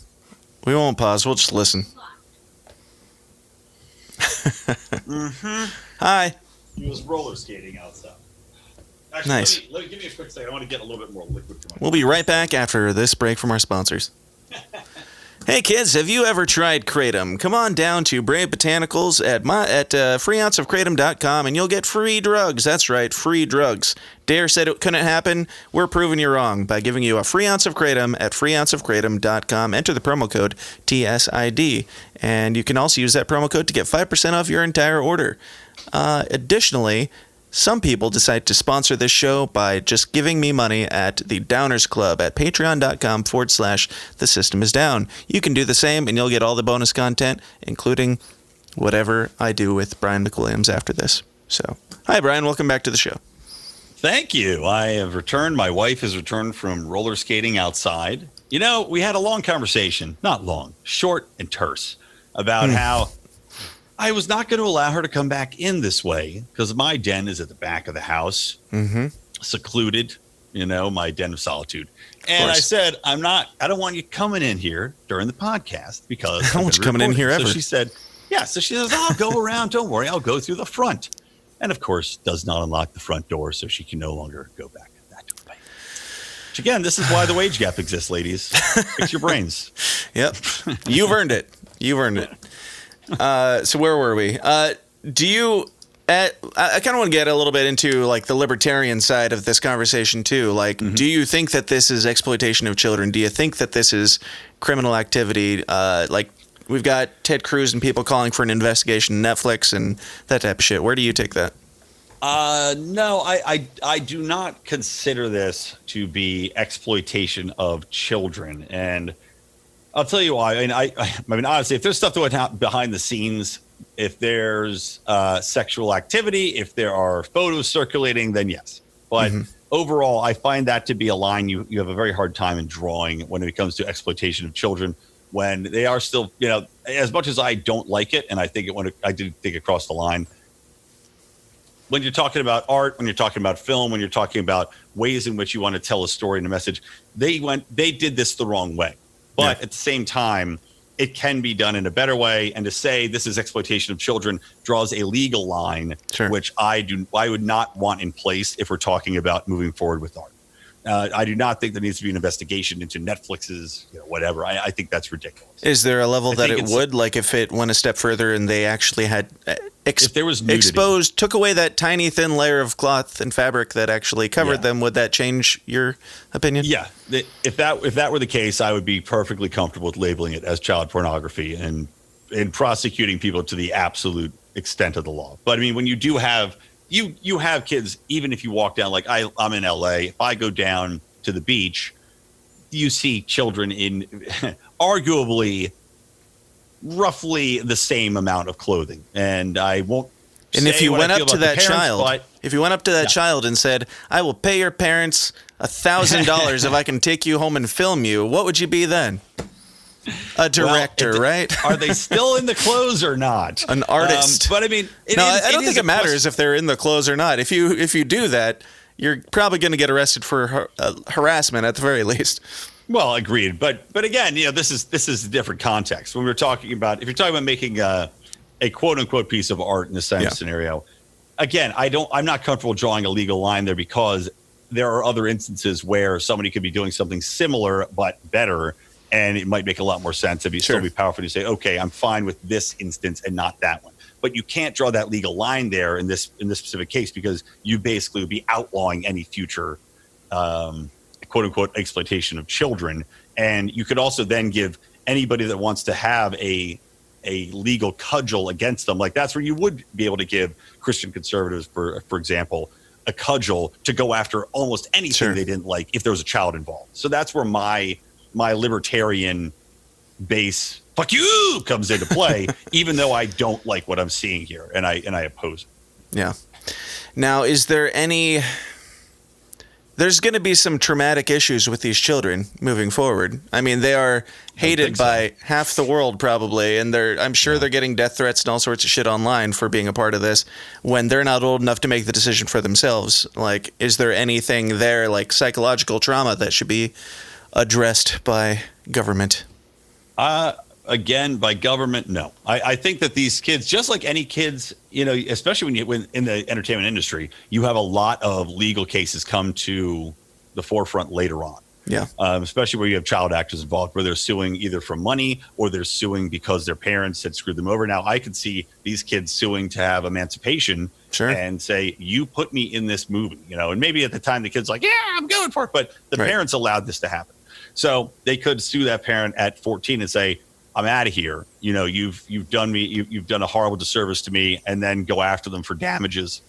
We won't pause. We'll just listen. Hi. He was roller skating outside. Actually, Nice. Give me a quick second. I want to get a little bit more liquid for my. We'll be right back after this break from our sponsors. Hey kids, have you ever tried Kratom? Come on down to Brave Botanicals at freeounceofkratom.com and you'll get free drugs. That's right, free drugs. Dare said it couldn't happen. We're proving you wrong by giving you a free ounce of Kratom at freeounceofkratom.com. Enter the promo code TSID. And you can also use that promo code to get 5% off your entire order. Additionally, some people decide to sponsor this show by just giving me money at the Downers Club at patreon.com/The System Is Down. You can do the same and you'll get all the bonus content, including whatever I do with Brian McWilliams after this. So, hi Brian, welcome back to the show. Thank you. I have returned. My wife has returned from roller skating outside. You know, we had a long conversation, not long, short and terse, about how I was not going to allow her to come back in this way because my den is at the back of the house, secluded, you know, my den of solitude. And I said, I don't want you coming in here during the podcast because I don't want you coming in here ever. So she said, so she says, I'll go around. Don't worry. I'll go through the front. And of course, does not unlock the front door. So she can no longer go back to the bank. Which again, this is why the wage gap exists, ladies. Fix your brains. Yep. You've earned it. You've earned it. So where were we? Do you? I kind of want to get a little bit into like the libertarian side of this conversation too. Like, do you think that this is exploitation of children? Do you think that this is criminal activity? Like, we've got Ted Cruz and people calling for an investigation, Netflix, and that type of shit. Where do you take that? No, I do not consider this to be exploitation of children, and I'll tell you why. I mean, honestly, if there's stuff that went out behind the scenes, if there's sexual activity, if there are photos circulating, then yes. But overall, I find that to be a line you have a very hard time in drawing when it comes to exploitation of children, when they are still, you know, as much as I don't like it, and I think I did think it crossed the line. When you're talking about art, when you're talking about film, when you're talking about ways in which you want to tell a story and a message, they did this the wrong way. But at the same time, it can be done in a better way. And to say this is exploitation of children draws a legal line, which I would not want in place if we're talking about moving forward with art. I do not think there needs to be an investigation into Netflix's, whatever. I think that's ridiculous. Is there a level that it would, like if it went a step further and they actually had if there was nudity, took away that tiny thin layer of cloth and fabric that actually covered them, would that change your opinion? Yeah. If that were the case, I would be perfectly comfortable with labeling it as child pornography and prosecuting people to the absolute extent of the law. But I mean, when you do have you have kids, even if you walk down, like I'm in LA, if I go down to the beach, you see children in arguably roughly the same amount of clothing. And I won't And if you went up to that child, and said, I will pay your parents $1,000 if I can take you home and film you, what would you be then? A director, right? Are they still in the clothes or not? An artist. But I mean, I don't think it matters if they're in the clothes or not. If you do that, you're probably going to get arrested for harassment at the very least. Well, agreed. But again, this is a different context. When we're talking about, if you're talking about making a quote unquote piece of art in the same scenario, again, I'm not comfortable drawing a legal line there because there are other instances where somebody could be doing something similar but better. And it might make a lot more sense to still be powerful to say, okay, I'm fine with this instance and not that one. But you can't draw that legal line there in this specific case because you basically would be outlawing any future quote unquote exploitation of children. And you could also then give anybody that wants to have a legal cudgel against them. Like that's where you would be able to give Christian conservatives, for example, a cudgel to go after almost anything they didn't like if there was a child involved. So that's where my libertarian base fuck you comes into play, even though I don't like what I'm seeing here and I oppose it. Yeah. Now, is there any there's going to be some traumatic issues with these children moving forward. I mean, they are hated by half the world probably, and I'm sure they're getting death threats and all sorts of shit online for being a part of this when they're not old enough to make the decision for themselves. Like, is there anything there, like psychological trauma, that should be addressed by government? Again, by government, no. I think that these kids, just like any kids, especially when in the entertainment industry, you have a lot of legal cases come to the forefront later on. Yeah. Especially where you have child actors involved, where they're suing either for money or they're suing because their parents had screwed them over. Now, I could see these kids suing to have emancipation and say, you put me in this movie, and maybe at the time the kid's like, yeah, I'm going for it. But the parents allowed this to happen. So they could sue that parent at 14 and say, I'm out of here. You've done me. You've done a horrible disservice to me, and then go after them for damages.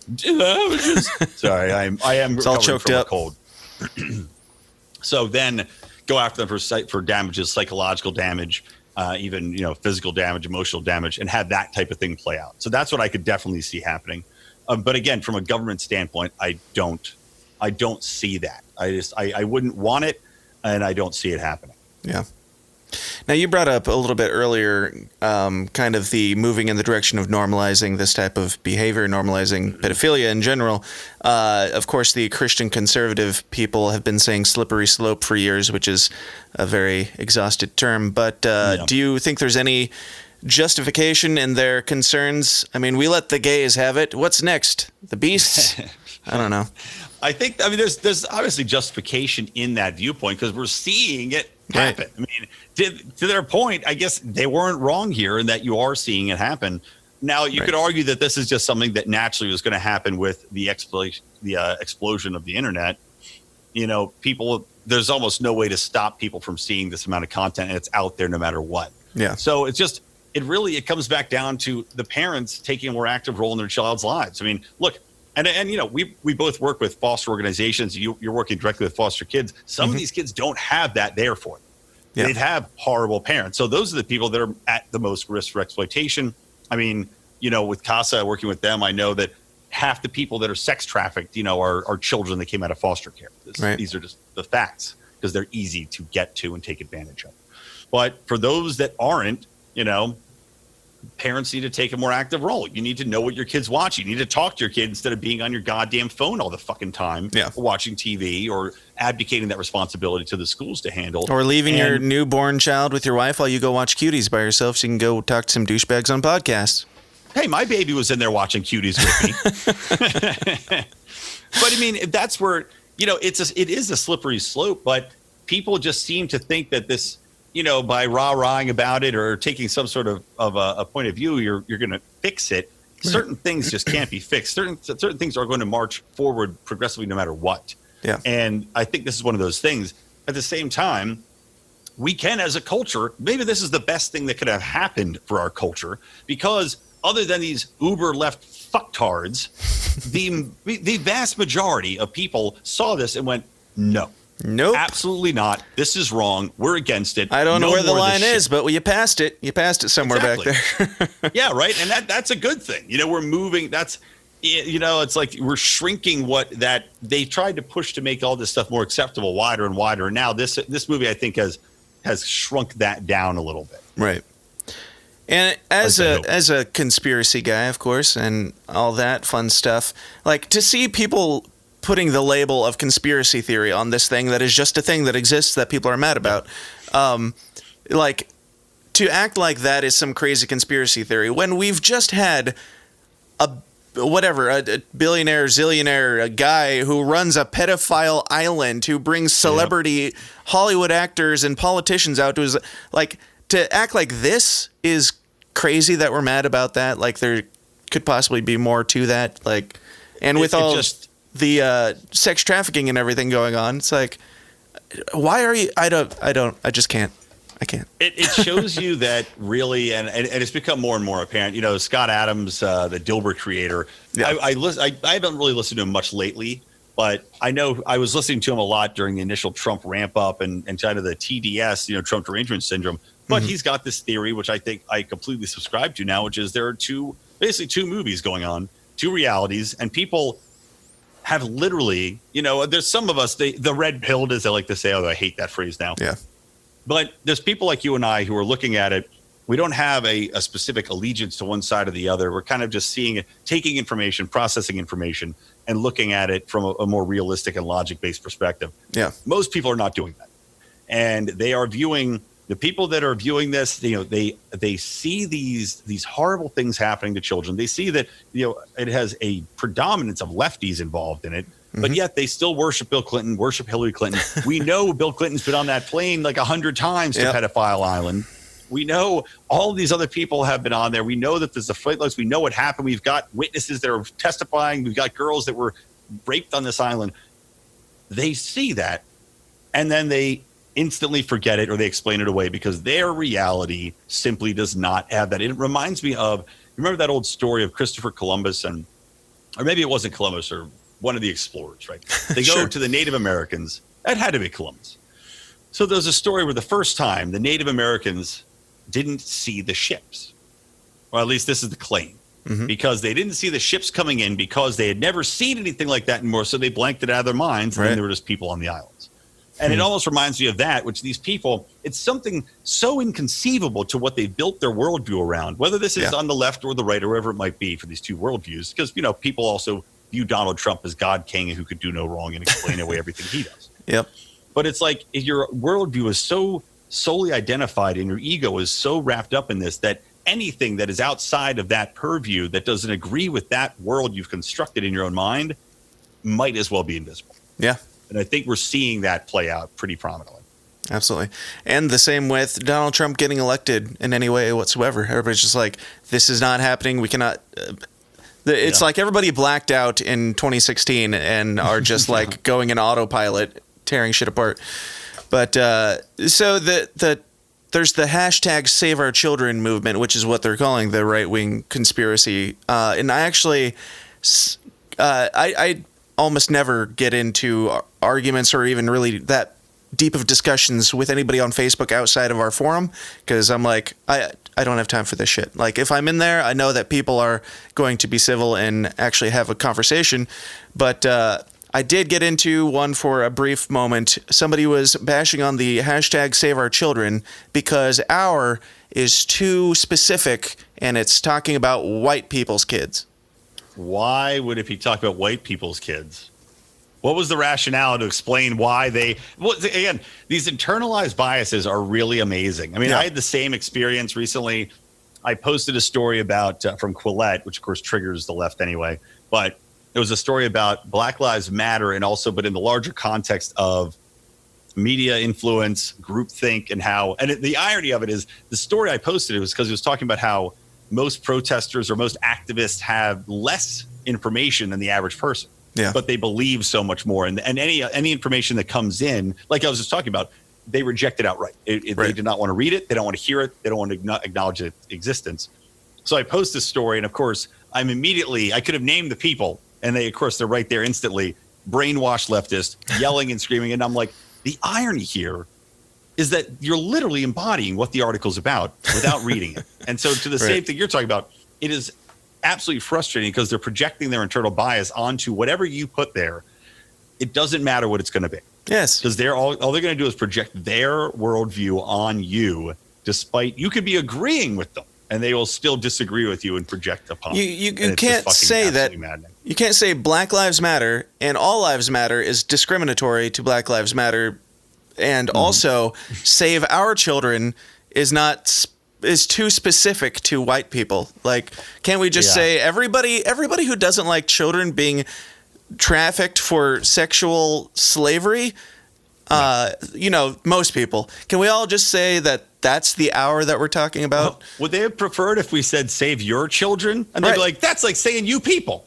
Sorry, I am all choked from up. A cold. So then go after them for damages, psychological damage, even physical damage, emotional damage, and have that type of thing play out. So that's what I could definitely see happening. But again, from a government standpoint, I don't see that. I wouldn't want it, and I don't see it happening. Yeah. Now, you brought up a little bit earlier kind of the moving in the direction of normalizing this type of behavior, normalizing pedophilia in general. Of course, the Christian conservative people have been saying slippery slope for years, which is a very exhausted term. But do you think there's any justification in their concerns? I mean, we let the gays have it. What's next? The beasts? I don't know. There's obviously justification in that viewpoint because we're seeing it happen. Right. I mean, to their point, I guess they weren't wrong here in that you are seeing it happen. Now, you could argue that this is just something that naturally was going to happen with the explosion of the internet. People, there's almost no way to stop people from seeing this amount of content, and it's out there no matter what. Yeah. So it comes back down to the parents taking a more active role in their child's lives. I mean, look. And we both work with foster organizations. You're working directly with foster kids. Some of these kids don't have that there for them. Yeah. They have horrible parents. So those are the people that are at the most risk for exploitation. I mean, with CASA, working with them, I know that half the people that are sex trafficked, are children that came out of foster care. These are just the facts because they're easy to get to and take advantage of. But for those that aren't, parents need to take a more active role. You need to know what your kid's watching. You need to talk to your kid instead of being on your goddamn phone all the fucking time, watching TV or abdicating that responsibility to the schools to handle. Or leaving your newborn child with your wife while you go watch Cuties by yourself so you can go talk to some douchebags on podcasts. Hey, my baby was in there watching Cuties with me. But I mean, that's where, it is a slippery slope, but people just seem to think that this, by rah-rahing about it or taking some sort of a point of view, you're going to fix it. Certain things just can't be fixed. Certain things are going to march forward progressively no matter what. Yeah. And I think this is one of those things. At the same time, we can, as a culture, maybe this is the best thing that could have happened for our culture because other than these uber left fucktards, the vast majority of people saw this and went, no. Nope. Absolutely not. This is wrong. We're against it. I don't know where the line is, but you passed it. You passed it somewhere back there. Yeah, right. And that's a good thing. We're moving. It's like we're shrinking what that they tried to push to make all this stuff more acceptable, wider and wider. And now this movie, I think, has shrunk that down a little bit. Right. And as a conspiracy guy, of course, and all that fun stuff, like to see people putting the label of conspiracy theory on this thing that is just a thing that exists that people are mad about. Like, to act like that is some crazy conspiracy theory when we've just had a billionaire, zillionaire, a guy who runs a pedophile island who brings celebrity Hollywood actors and politicians out to his, like, to act like this is crazy that we're mad about that. Like, there could possibly be more to that. Like, and with the sex trafficking and everything going on, it's like, why are you? I just can't. I can't. It shows you that really, and it's become more and more apparent. Scott Adams, the Dilbert creator. Yeah. I haven't really listened to him much lately, but I know I was listening to him a lot during the initial Trump ramp up and kind of the TDS, Trump derangement syndrome. But he's got this theory, which I think I completely subscribe to now, which is there are basically two movies going on, two realities, and people have literally, there's some of us, the red pilled, as they like to say, although I hate that phrase now. Yeah. But there's people like you and I who are looking at it. We don't have a specific allegiance to one side or the other. We're kind of just seeing it, taking information, processing information, and looking at it from a more realistic and logic-based perspective. Yeah. Most people are not doing that. And they are viewing, the people that are viewing this, they see these horrible things happening to children. They see that, it has a predominance of lefties involved in it. But yet they still worship Bill Clinton, worship Hillary Clinton. We know Bill Clinton's been on that plane like 100 times to Pedophile Island. We know all these other people have been on there. We know that there's a flight list. We know what happened. We've got witnesses that are testifying. We've got girls that were raped on this island. They see that, and then they instantly forget it or they explain it away because their reality simply does not have that. It reminds me of, remember that old story of Christopher Columbus or maybe it wasn't Columbus or one of the explorers, right? They go to the Native Americans. That had to be Columbus. So there's a story where the first time the Native Americans didn't see the ships, or at least this is the claim, because they didn't see the ships coming in because they had never seen anything like that anymore. So they blanked it out of their minds, and then there were just people on the islands. And it almost reminds me of that, which these people, it's something so inconceivable to what they've built their worldview around, whether this is on the left or the right or wherever it might be for these two worldviews, because, people also view Donald Trump as God King who could do no wrong and explain away everything he does. Yep. But it's like if your worldview is so solely identified and your ego is so wrapped up in this that anything that is outside of that purview that doesn't agree with that world you've constructed in your own mind might as well be invisible. Yeah. And I think we're seeing that play out pretty prominently. Absolutely. And the same with Donald Trump getting elected in any way whatsoever. Everybody's just like, this is not happening. We cannot... It's like everybody blacked out in 2016 and are just like going in autopilot, tearing shit apart. But so there's the hashtag Save Our Children movement, which is what they're calling the right-wing conspiracy. And I actually, I almost never get into arguments or even really that deep of discussions with anybody on Facebook outside of our forum, because I'm like, I don't have time for this shit. Like, if I'm in there, I know that people are going to be civil and actually have a conversation. But I did get into one for a brief moment. Somebody was bashing on the hashtag Save Our Children because our is too specific and it's talking about white people's kids. Why would it be talking about white people's kids? What was the rationale to explain why they... Well, again, these internalized biases are really amazing. I mean, I had the same experience recently. I posted a story about from Quillette, which of course triggers the left anyway. But it was a story about Black Lives Matter and also, but in the larger context of media influence, groupthink, and how... And the irony of it is the story I posted, it was because it was talking about how most protesters or most activists have less information than the average person. Yeah. But they believe so much more. And any information that comes in, like I was just talking about, they reject it outright. They do not want to read it. They don't want to hear it. They don't want to acknowledge its existence. So I post this story, and of course, I could have named the people, and they're right there instantly, brainwashed leftists, yelling and screaming. And I'm like, the irony here is that you're literally embodying what the article's about without reading it. And so to the same thing you're talking about, it is absolutely frustrating because they're projecting their internal bias onto whatever you put there. It doesn't matter what it's going to be. Yes. Because all they're going to do is project their worldview on you, despite you could be agreeing with them and they will still disagree with you and project upon you can't say that. Maddening. You can't say Black Lives Matter and all lives matter is discriminatory to Black Lives Matter. And also Save Our Children is too specific to white people. Like, can't we just say everybody who doesn't like children being trafficked for sexual slavery, most people, can we all just say that that's the hour that we're talking about? Well, would they have preferred if we said save your children? And they'd be like, that's like saying you people.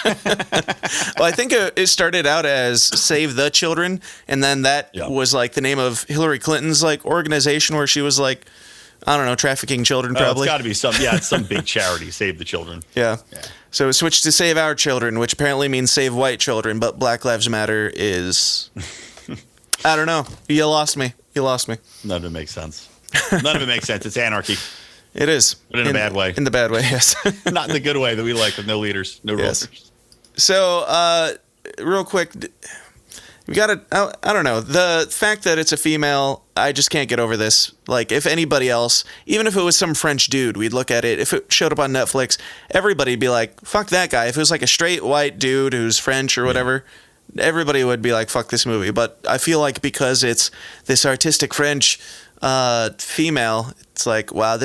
Well, I think it started out as Save the Children, and then that was like the name of Hillary Clinton's like organization where she was like, I don't know, trafficking children probably. It's got to be it's some big charity, Save the Children. Yeah. So it switched to Save Our Children, which apparently means save white children, but Black Lives Matter is... I don't know. You lost me. None of it makes sense. None of it makes sense. It's anarchy. It is. But in a bad way. In the bad way, yes. Not in the good way that we like with no leaders, no rulers. So real quick, we got to, I don't know, the fact that it's a female, I just can't get over this. Like, if anybody else, even if it was some French dude, we'd look at it. If it showed up on Netflix, everybody'd be like, fuck that guy. If it was like a straight white dude who's French or whatever, everybody would be like, fuck this movie. But I feel like because it's this artistic French female, it's like, wow,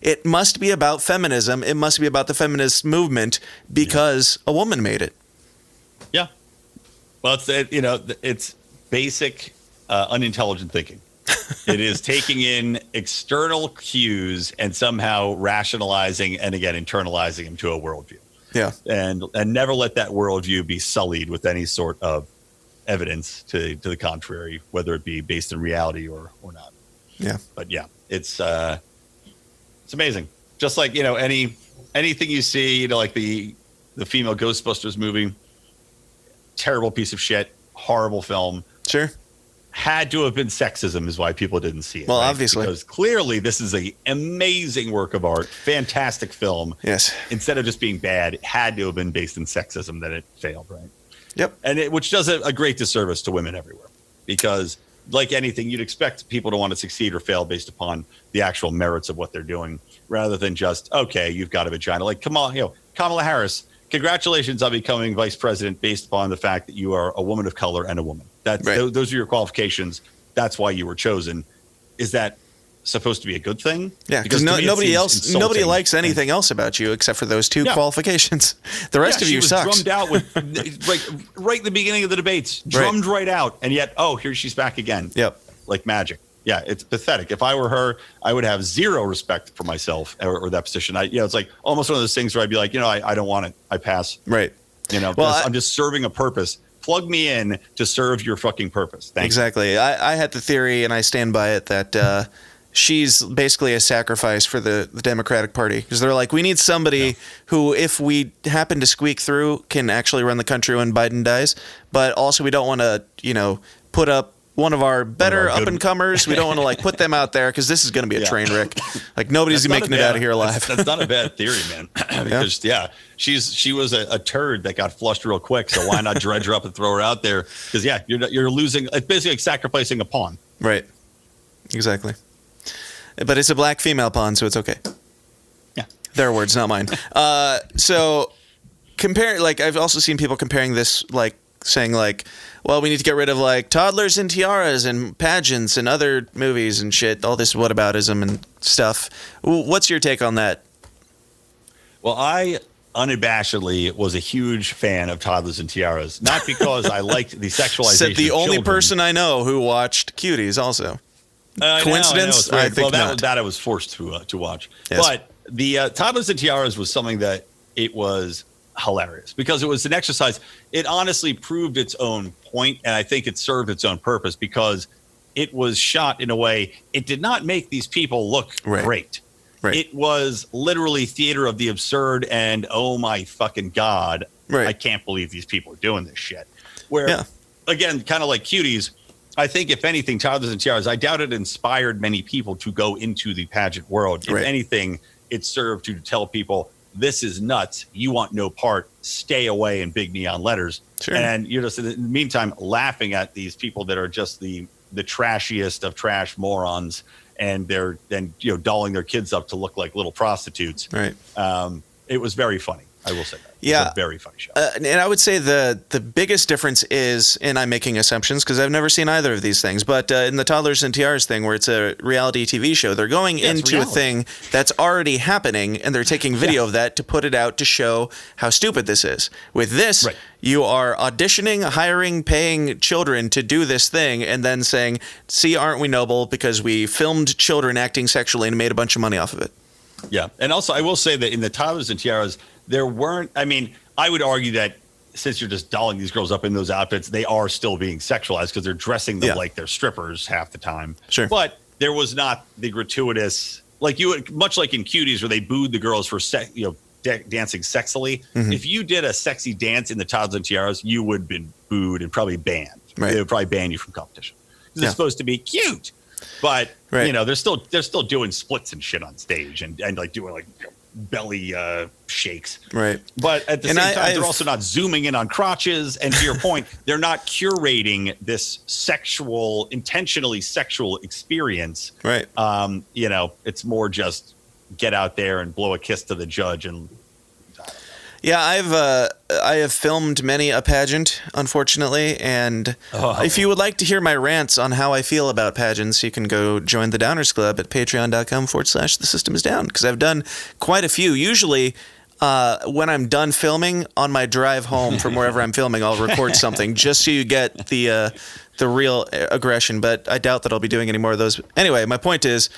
it must be about feminism. It must be about the feminist movement because a woman made it. Yeah. Well, it's basic unintelligent thinking. It is taking in external cues and somehow rationalizing and again internalizing them to a worldview. Yeah, and never let that worldview be sullied with any sort of evidence to the contrary, whether it be based in reality or not. Yeah, but yeah, it's amazing. Just like anything you see, like the female Ghostbusters movie. Terrible piece of shit, horrible film. Sure. Had to have been sexism is why people didn't see it. Well, right? obviously. Because clearly this is an amazing work of art, fantastic film. Yes. Instead of just being bad, it had to have been based in sexism that it failed, right? Yep. And which does a great disservice to women everywhere. Because like anything, you'd expect people to want to succeed or fail based upon the actual merits of what they're doing, rather than just, okay, you've got a vagina. Like, come on, Kamala Harris, congratulations on becoming vice president based upon the fact that you are a woman of color and a woman. That's right. Those are your qualifications. That's why you were chosen. Is that supposed to be a good thing? Yeah, because nobody likes anything else about you except for those two qualifications. The rest of you sucks. Drummed out with right in the beginning of the debates, drummed right out, and yet here she's back again. Yep, like magic. Yeah, it's pathetic. If I were her, I would have zero respect for myself or that position. It's like almost one of those things where I'd be like, I don't want it. I pass. Right. I'm just serving a purpose. Plug me in to serve your fucking purpose. Thanks. Exactly. I had the theory, and I stand by it, that she's basically a sacrifice for the Democratic Party. Because they're like, we need somebody who, if we happen to squeak through, can actually run the country when Biden dies. But also we don't want to, put up one of our better up-and-comers. We don't want to put them out there because this is going to be a train wreck. Like, nobody's making it out of here alive. That's not a bad theory, man. Because she was a turd that got flushed real quick. So why not dredge her up and throw her out there? Because you're losing. It's basically like sacrificing a pawn. Right. Exactly. But it's a black female pawn, so it's okay. Yeah. Their words, not mine. So compare. I've also seen people comparing this, saying well, we need to get rid of toddlers and tiaras and pageants and other movies and shit, all this whataboutism and stuff. What's your take on that? Well, I unabashedly was a huge fan of toddlers and tiaras, not because I liked the sexualization Said the of only children. person I know who watched Cuties also. Coincidence? I think not. That I was forced to watch. Yes. But the toddlers and tiaras was something that it was hilarious because it was an exercise. It honestly proved its own point, and I think it served its own purpose because it was shot in a way. It did not make these people look great. Right. It was literally theater of the absurd, and oh my fucking god, I can't believe these people are doing this shit. Where, again, kind of like Cuties, I think if anything, toddlers and tiaras, I doubt it inspired many people to go into the pageant world. If anything, it served to tell people, this is nuts. You want no part. Stay away in big neon letters. Sure. And you're just in the meantime laughing at these people that are just the trashiest of trash morons, and they're then dolling their kids up to look like little prostitutes. Right. It was very funny. I will say that. Yeah, it's a very funny show. And I would say the biggest difference is, and I'm making assumptions because I've never seen either of these things, but in the Toddlers and Tiaras thing, where it's a reality TV show, they're going into a thing that's already happening, and they're taking video of that to put it out to show how stupid this is. With this, you are auditioning, hiring, paying children to do this thing, and then saying, see, aren't we noble because we filmed children acting sexually and made a bunch of money off of it. Yeah, and also I will say that in the Toddlers and Tiaras, there weren't, I would argue that since you're just dolling these girls up in those outfits, they are still being sexualized because they're dressing them like they're strippers half the time. Sure. But there was not the gratuitous, much like in Cuties where they booed the girls for dancing sexily. Mm-hmm. If you did a sexy dance in the Toddlers and Tiaras, you would have been booed and probably banned. Right. They would probably ban you from competition. It's supposed to be cute. But they're still doing splits and shit on stage and doing belly shakes. Right. But at the same time, they're also not zooming in on crotches. And to your point, they're not curating this intentionally sexual experience. Right. It's more just get out there and blow a kiss to the judge. And yeah, I have filmed many a pageant, unfortunately, and if you would like to hear my rants on how I feel about pageants, you can go join the Downers Club at patreon.com/The System Is Down, because I've done quite a few. Usually, when I'm done filming, on my drive home from wherever I'm filming, I'll record something just so you get the real aggression, but I doubt that I'll be doing any more of those. Anyway, my point is,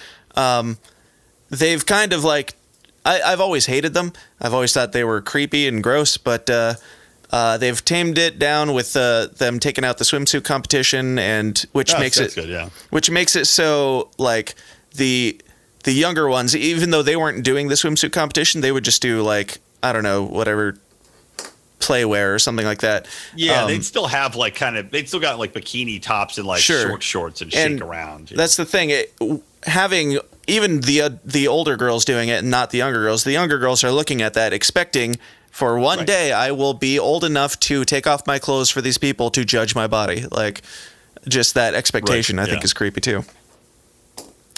they've kind of like... I've always hated them. I've always thought they were creepy and gross, but they've tamed it down with them taking out the swimsuit competition, and which makes it so like the younger ones, even though they weren't doing the swimsuit competition, they would just do like, I don't know, whatever, playwear or something like that. Yeah, they'd still have like they'd still got like bikini tops and like short shorts and shake around. That's the thing. Having even the older girls doing it and not the younger girls. The younger girls are looking at that, expecting for one day I will be old enough to take off my clothes for these people to judge my body. Like, just that expectation, I think, is creepy too.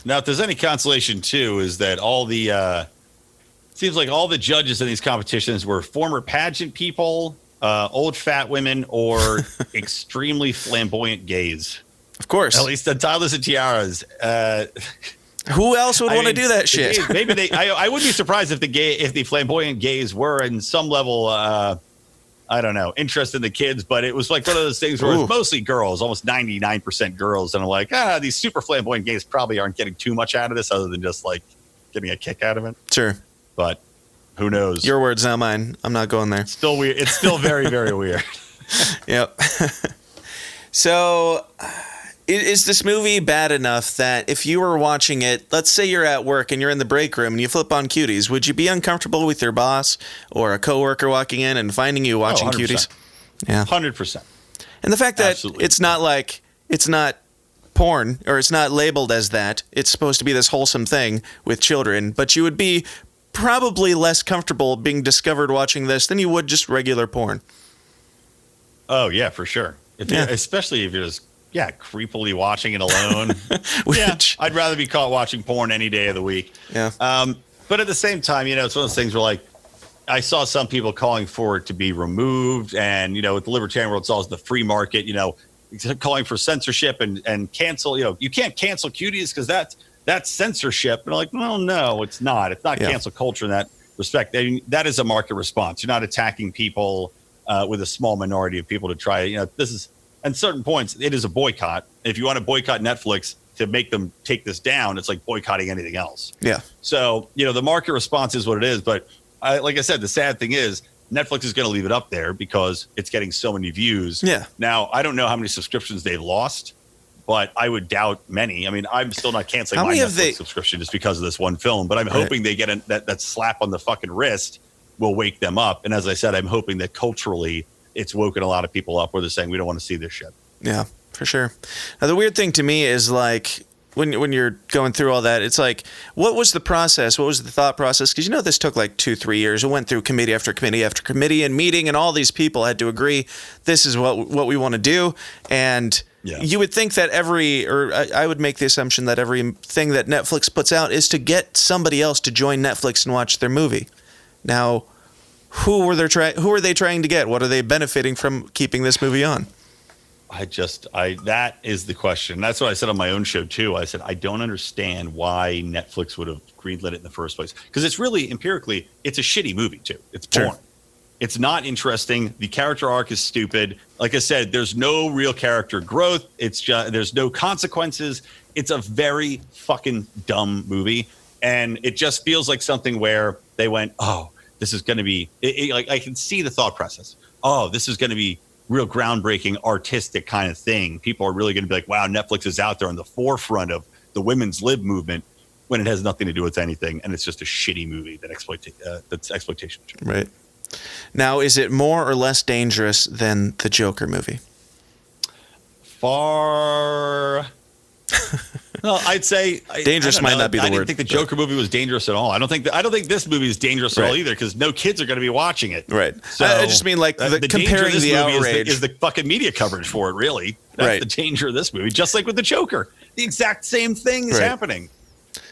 Now, if there's any consolation too, is that seems like all the judges in these competitions were former pageant people, old fat women, or extremely flamboyant gays. Of course. At least the toddlers and tiaras. Who else would want to do that shit? Gays, maybe I wouldn't be surprised if the flamboyant gays were in some level, I don't know, interest in the kids, but it was like one of those things where it's mostly girls, almost 99% girls. And I'm like, these super flamboyant gays probably aren't getting too much out of this other than just like getting a kick out of it. Sure. But who knows? Your words, not mine. I'm not going there. It's still weird. It's still very, very weird. Yep. So... is this movie bad enough that if you were watching it, let's say you're at work and you're in the break room and you flip on Cuties, would you be uncomfortable with your boss or a coworker walking in and finding you watching Cuties? Yeah. 100%. And the fact that Absolutely. it's not porn, or it's not labeled as that. It's supposed to be this wholesome thing with children, but you would be probably less comfortable being discovered watching this than you would just regular porn. Oh, yeah, for sure. Especially if you're just creepily watching it alone. I'd rather be caught watching porn any day of the week. Yeah. But at the same time, it's one of those things where like I saw some people calling for it to be removed, and with the libertarian world, it's always the free market, calling for censorship and cancel. You can't cancel Cuties because that's censorship. And I'm like, well, no, it's not. It's not cancel culture in that respect. That is a market response. You're not attacking people with a small minority of people to try. This is. At certain points, it is a boycott. If you want to boycott Netflix to make them take this down, it's like boycotting anything else. Yeah. So, the market response is what it is. But like I said, the sad thing is Netflix is going to leave it up there because it's getting so many views. Yeah. Now, I don't know how many subscriptions they've lost, but I would doubt many. I mean, I'm still not canceling my Netflix subscription just because of this one film, but I'm hoping they get that slap on the fucking wrist will wake them up. And as I said, I'm hoping that culturally it's woken a lot of people up where they're saying we don't want to see this shit. Yeah, for sure. Now, the weird thing to me is like when you're going through all that, it's like, what was the process? What was the thought process? Because this took like 2-3 years. It went through committee after committee after committee and meeting, and all these people had to agree this is what we want to do. And you would think that I would make the assumption that everything that Netflix puts out is to get somebody else to join Netflix and watch their movie. Now, who are they trying to get? What are they benefiting from keeping this movie on? That is the question. That's what I said on my own show too. I said, I don't understand why Netflix would have greenlit it in the first place. Because it's really empirically, it's a shitty movie too. It's porn. Sure. It's not interesting. The character arc is stupid. Like I said, there's no real character growth. It's just, there's no consequences. It's a very fucking dumb movie. And it just feels like something where they went, this is going to be like, I can see the thought process. This is going to be real groundbreaking, artistic kind of thing. People are really going to be like, wow, Netflix is out there on the forefront of the women's lib movement, when it has nothing to do with anything. And it's just a shitty movie that's exploitation. Right. Now, is it more or less dangerous than the Joker movie? Far Well, I'd say dangerous might not be the word. I didn't think the Joker movie was dangerous at all. I don't think this movie is dangerous at all either, because no kids are going to be watching it. Right. So I just mean like comparing the outrage is the fucking media coverage for it. Really, that's the danger of this movie. Just like with the Joker, the exact same thing is happening.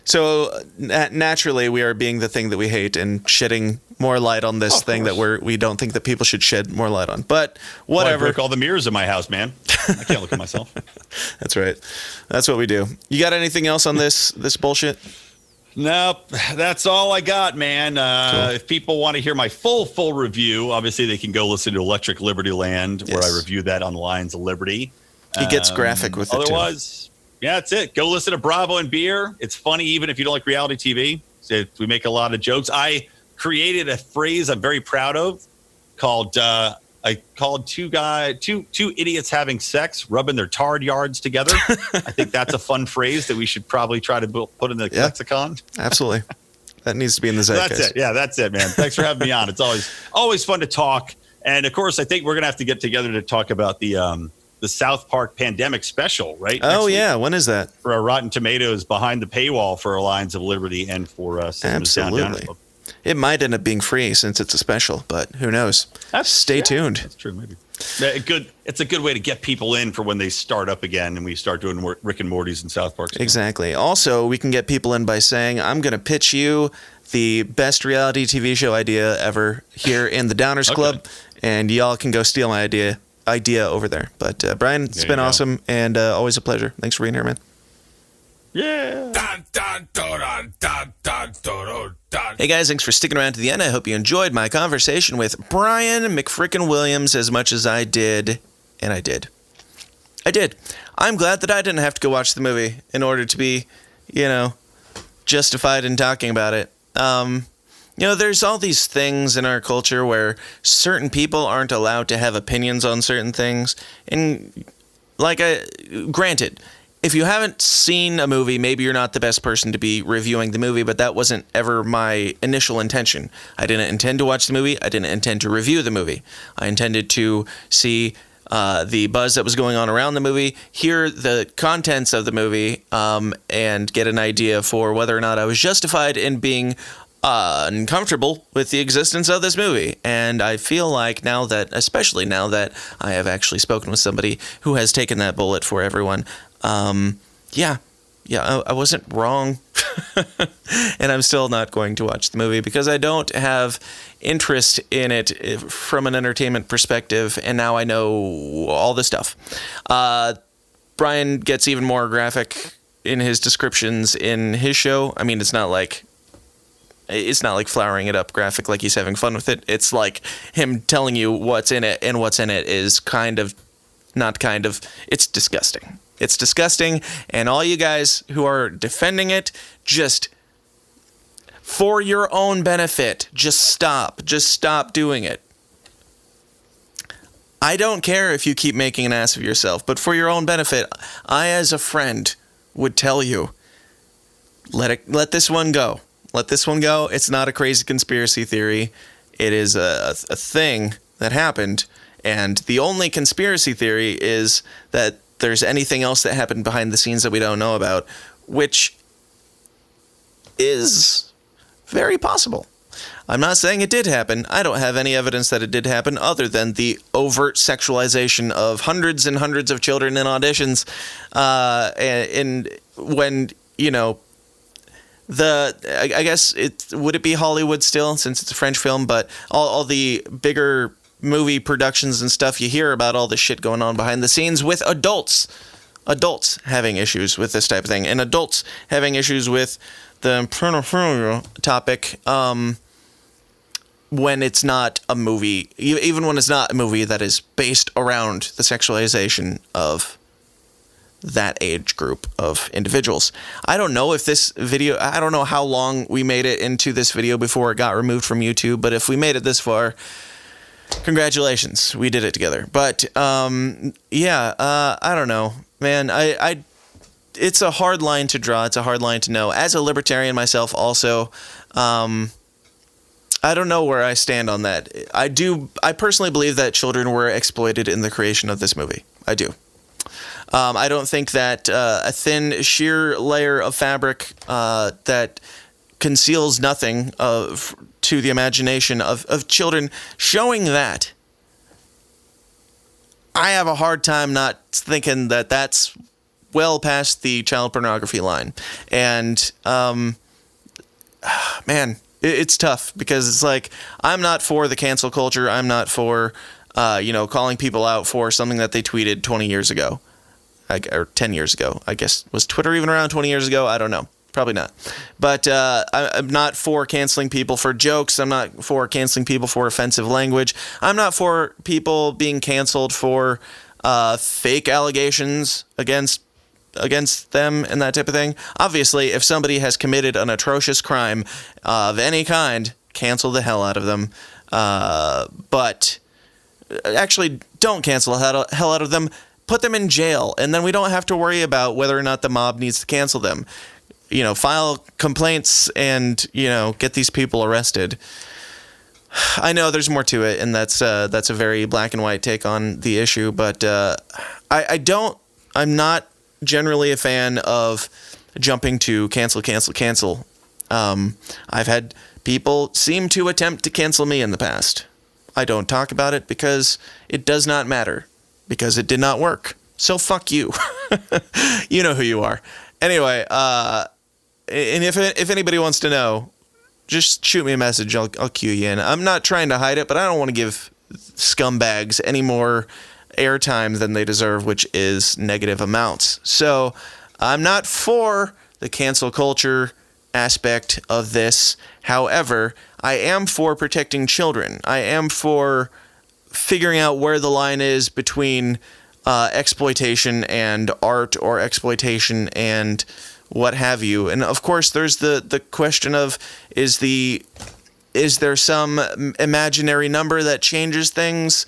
So naturally, we are being the thing that we hate and shedding more light on this thing that we don't think that people should shed more light on. But whatever. I broke all the mirrors in my house, man. I can't look at myself. That's right. That's what we do. You got anything else on this bullshit? Nope. That's all I got, man. Cool. If people want to hear my full review, obviously they can go listen to Electric Liberty Land, where I review that on the Lions of Liberty. He gets graphic with it, otherwise, yeah, that's it. Go listen to Bravo and Beer. It's funny, even if you don't like reality TV. We make a lot of jokes. I created a phrase I'm very proud of called I called two idiots having sex, rubbing their tarred yards together. I think that's a fun phrase that we should probably try to put in the lexicon. Absolutely. That needs to be in the zeitgeist. That's it. Yeah, that's it, man. Thanks for having me on. It's always fun to talk. And of course, I think we're going to have to get together to talk about the South Park pandemic special, right? Oh, yeah. When is that? For our Rotten Tomatoes behind the paywall for our Lions of Liberty and for Absolutely. It might end up being free since it's a special, but who knows? Stay tuned. That's true, maybe. It's a good way to get people in for when they start up again and we start doing Rick and Morty's and South Park. Exactly. Also, we can get people in by saying, I'm going to pitch you the best reality TV show idea ever here in the Downers Club, and y'all can go steal my idea over there. But Brian, it's been awesome and always a pleasure. Thanks for being here, man. Yeah. Hey guys, thanks for sticking around to the end. I hope you enjoyed my conversation with Brian McWilliams as much as I did. And I did. I'm glad that I didn't have to go watch the movie in order to be, justified in talking about it. There's all these things in our culture where certain people aren't allowed to have opinions on certain things. And granted, if you haven't seen a movie, maybe you're not the best person to be reviewing the movie, but that wasn't ever my initial intention. I didn't intend to watch the movie. I didn't intend to review the movie. I intended to see the buzz that was going on around the movie, hear the contents of the movie, and get an idea for whether or not I was justified in being uncomfortable with the existence of this movie. And I feel like especially now that I have actually spoken with somebody who has taken that bullet for everyone, I wasn't wrong. And I'm still not going to watch the movie because I don't have interest in it from an entertainment perspective, and now I know all this stuff. Brian gets even more graphic in his descriptions in his show. I mean, it's not like flowering it up graphic like he's having fun with it. It's like him telling you what's in it, and what's in it is it's disgusting. It's disgusting, and all you guys who are defending it, just for your own benefit, just stop doing it. I don't care if you keep making an ass of yourself, but for your own benefit, I as a friend would tell you, let this one go. Let this one go. It's not a crazy conspiracy theory. It is a thing that happened, and the only conspiracy theory is that there's anything else that happened behind the scenes that we don't know about, which is very possible. I'm not saying it did happen. I don't have any evidence that it did happen other than the overt sexualization of hundreds and hundreds of children in auditions. And when, I guess would it be Hollywood still, since it's a French film, but all the bigger movie productions and stuff, you hear about all the shit going on behind the scenes with adults having issues with this type of thing, and adults having issues with the pedophilia topic when it's not a movie, even when it's not a movie that is based around the sexualization of that age group of individuals. I don't know if this video, I don't know how long we made it into this video before it got removed from YouTube, but if we made it this far, congratulations, we did it together. But I don't know, man. It's a hard line to draw. It's a hard line to know. As a libertarian myself, also, I don't know where I stand on that. I personally believe that children were exploited in the creation of this movie. I do. I don't think that a thin, sheer layer of fabric that conceals nothing to the imagination of children, showing that, I have a hard time not thinking that that's well past the child pornography line. And, man, it's tough because it's like, I'm not for the cancel culture. I'm not for, calling people out for something that they tweeted 20 years ago. Or 10 years ago, I guess. Was Twitter even around 20 years ago? I don't know. Probably not. But I'm not for canceling people for jokes. I'm not for canceling people for offensive language. I'm not for people being canceled for fake allegations against them and that type of thing. Obviously, if somebody has committed an atrocious crime of any kind, cancel the hell out of them. But actually, don't cancel the hell out of them. Put them in jail, and then we don't have to worry about whether or not the mob needs to cancel them. File complaints and, get these people arrested. I know there's more to it, and that's a very black and white take on the issue, but I'm not generally a fan of jumping to cancel. I've had people seem to attempt to cancel me in the past. I don't talk about it because it does not matter. Because it did not work. So fuck you. You know who you are. Anyway, and if anybody wants to know, just shoot me a message. I'll cue you in. I'm not trying to hide it, but I don't want to give scumbags any more airtime than they deserve, which is negative amounts. So I'm not for the cancel culture aspect of this. However, I am for protecting children. I am for figuring out where the line is between exploitation and art, or exploitation and what have you. And of course, there's the question of, is there some imaginary number that changes things?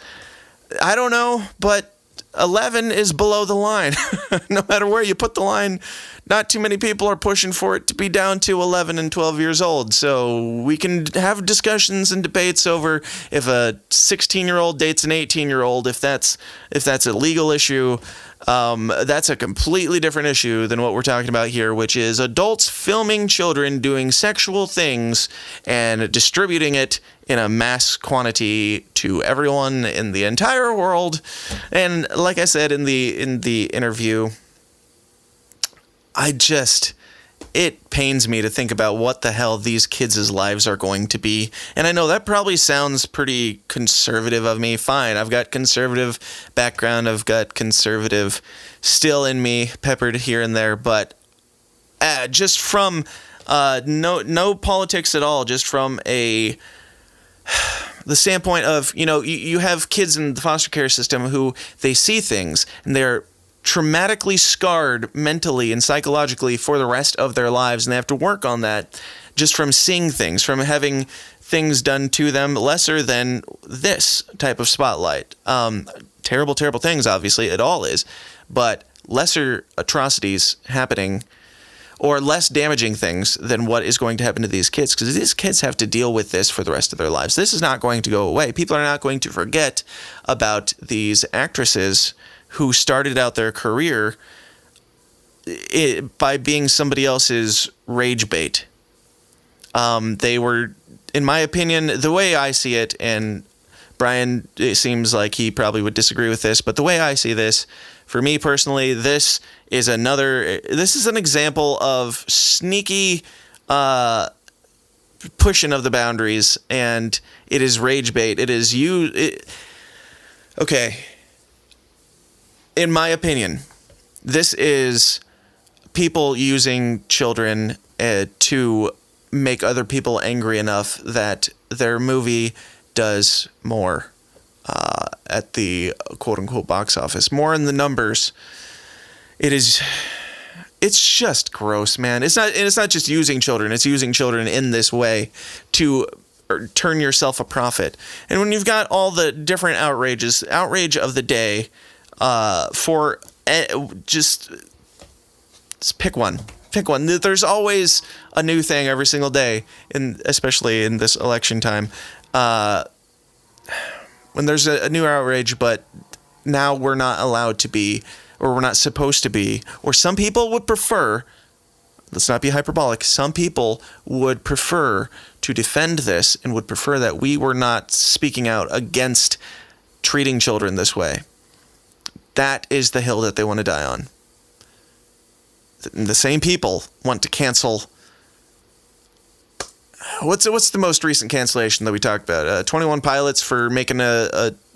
I don't know, but 11 is below the line. No matter where you put the line, not too many people are pushing for it to be down to 11 and 12 years old. So we can have discussions and debates over if a 16-year-old dates an 18-year-old, if that's a legal issue. That's a completely different issue than what we're talking about here, which is adults filming children doing sexual things and distributing it in a mass quantity to everyone in the entire world. And like I said in the interview, it pains me to think about what the hell these kids' lives are going to be. And I know that probably sounds pretty conservative of me. Fine, I've got conservative background. I've got conservative still in me, peppered here and there. But just from no politics at all, just from the standpoint of, you have kids in the foster care system who they see things and they're traumatically scarred mentally and psychologically for the rest of their lives, and they have to work on that just from seeing things, from having things done to them lesser than this type of spotlight. Terrible things, obviously, it all is, but lesser atrocities happening, or less damaging things than what is going to happen to these kids, because these kids have to deal with this for the rest of their lives. This is not going to go away. People are not going to forget about these actresses who started out their career by being somebody else's rage bait. They were, in my opinion, the way I see it, and Brian, it seems like he probably would disagree with this, but the way I see this, for me personally, this is an example of sneaky pushing of the boundaries, and it is rage bait. It is okay. In my opinion, this is people using children to make other people angry enough that their movie does more at the quote-unquote box office, more in the numbers. It's just gross, man. It's not just using children. It's using children in this way to turn yourself a profit. And when you've got all the different outrage of the day, just pick one. There's always a new thing every single day, especially in this election time, when there's a new outrage, but now we're not allowed to be or we're not supposed to be, or some people would prefer, let's not be hyperbolic, some people would prefer to defend this and would prefer that we were not speaking out against treating children this way. That is the hill that they want to die on. The same people want to cancel. What's the most recent cancellation that we talked about? 21 Pilots for making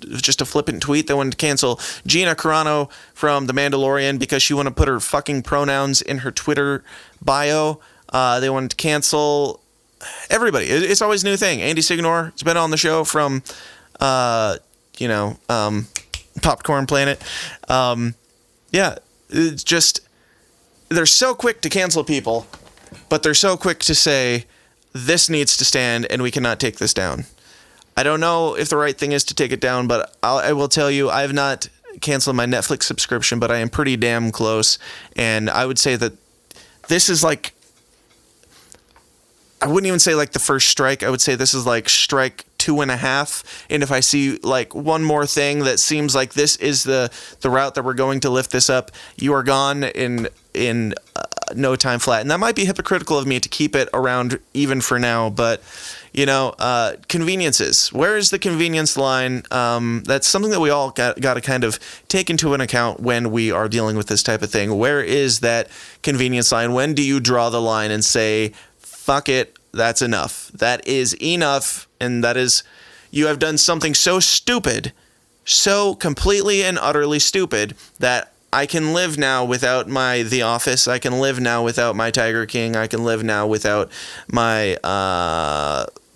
just a flippant tweet. They wanted to cancel Gina Carano from The Mandalorian because she wanted to put her fucking pronouns in her Twitter bio. They wanted to cancel everybody. It's always a new thing. Andy Signor has been on the show from, Popcorn Planet. It's just, they're so quick to cancel people, but they're so quick to say, this needs to stand and we cannot take this down. I don't know if the right thing is to take it down, but I will tell you, I have not canceled my Netflix subscription, but I am pretty damn close. And I would say that this is like, I wouldn't even say like the first strike. I would say this is like strike 2.5. And if I see like one more thing that seems like this is the route that we're going to lift this up, you are gone in no time flat. And that might be hypocritical of me to keep it around even for now, but conveniences. Where is the convenience line? That's something that we all got to kind of take into an account when we are dealing with this type of thing. Where is that convenience line? When do you draw the line and say, fuck it, that's enough. That is enough, and that is, you have done something so stupid, so completely and utterly stupid, that I can live now without my The Office. I can live now without my Tiger King. I can live now without my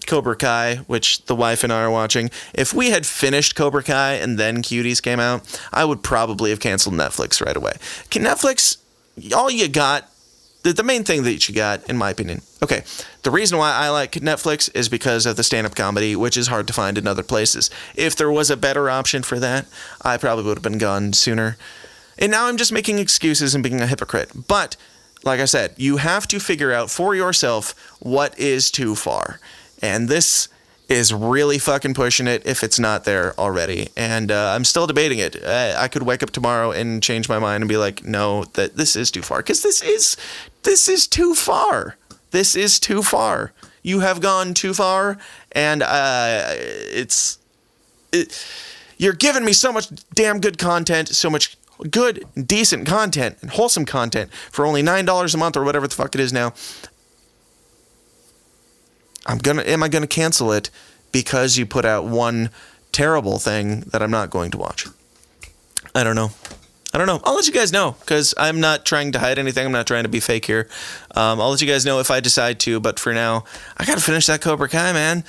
Cobra Kai, which the wife and I are watching. If we had finished Cobra Kai and then Cuties came out, I would probably have canceled Netflix right away. Netflix, all you got, the main thing that you got, in my opinion. Okay, the reason why I like Netflix is because of the stand-up comedy, which is hard to find in other places. If there was a better option for that, I probably would have been gone sooner. And now I'm just making excuses and being a hypocrite. But, like I said, you have to figure out for yourself what is too far. And this is really fucking pushing it if it's not there already. And I'm still debating it. I could wake up tomorrow and change my mind and be like, no, that this is too far. Because this is too far. This is too far. You have gone too far, and you're giving me so much damn good content, so much good, decent content, and wholesome content for only $9 a month or whatever the fuck it is now. Am I gonna cancel it because you put out one terrible thing that I'm not going to watch? I don't know. I'll let you guys know, because I'm not trying to hide anything. I'm not trying to be fake here. I'll let you guys know if I decide to, but for now, I gotta finish that Cobra Kai, man.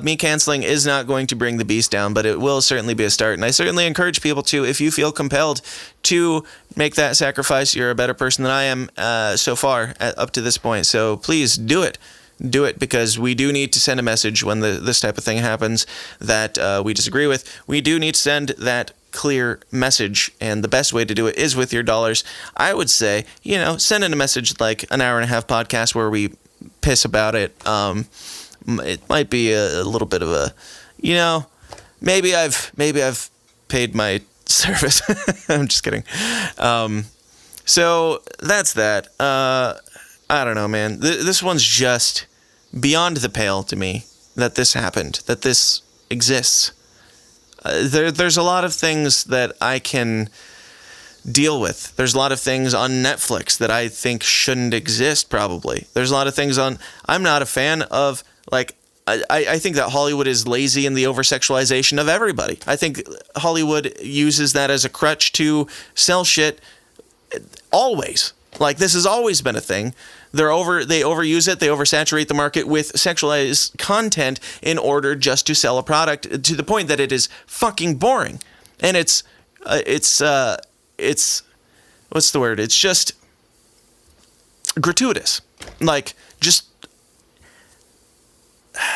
Me canceling is not going to bring the beast down, but it will certainly be a start. And I certainly encourage people to, if you feel compelled to make that sacrifice, you're a better person than I am so far up to this point. So please do it. Do it, because we do need to send a message when this type of thing happens that we disagree with. We do need to send that clear message, and the best way to do it is with your dollars. I would say, send in a message like an hour and a half podcast where we piss about it. It might be a little bit of a, maybe I've paid my service. I'm just kidding. So that's that. I don't know, man. This one's just beyond the pale to me that this happened, that this exists. There's a lot of things that I can deal with. There's a lot of things on Netflix that I think shouldn't exist, probably. There's a lot of things on... I'm not a fan of, I think that Hollywood is lazy in the over-sexualization of everybody. I think Hollywood uses that as a crutch to sell shit always. This has always been a thing. They overuse it. They oversaturate the market with sexualized content in order just to sell a product, to the point that it is fucking boring. And it's what's the word? It's just gratuitous.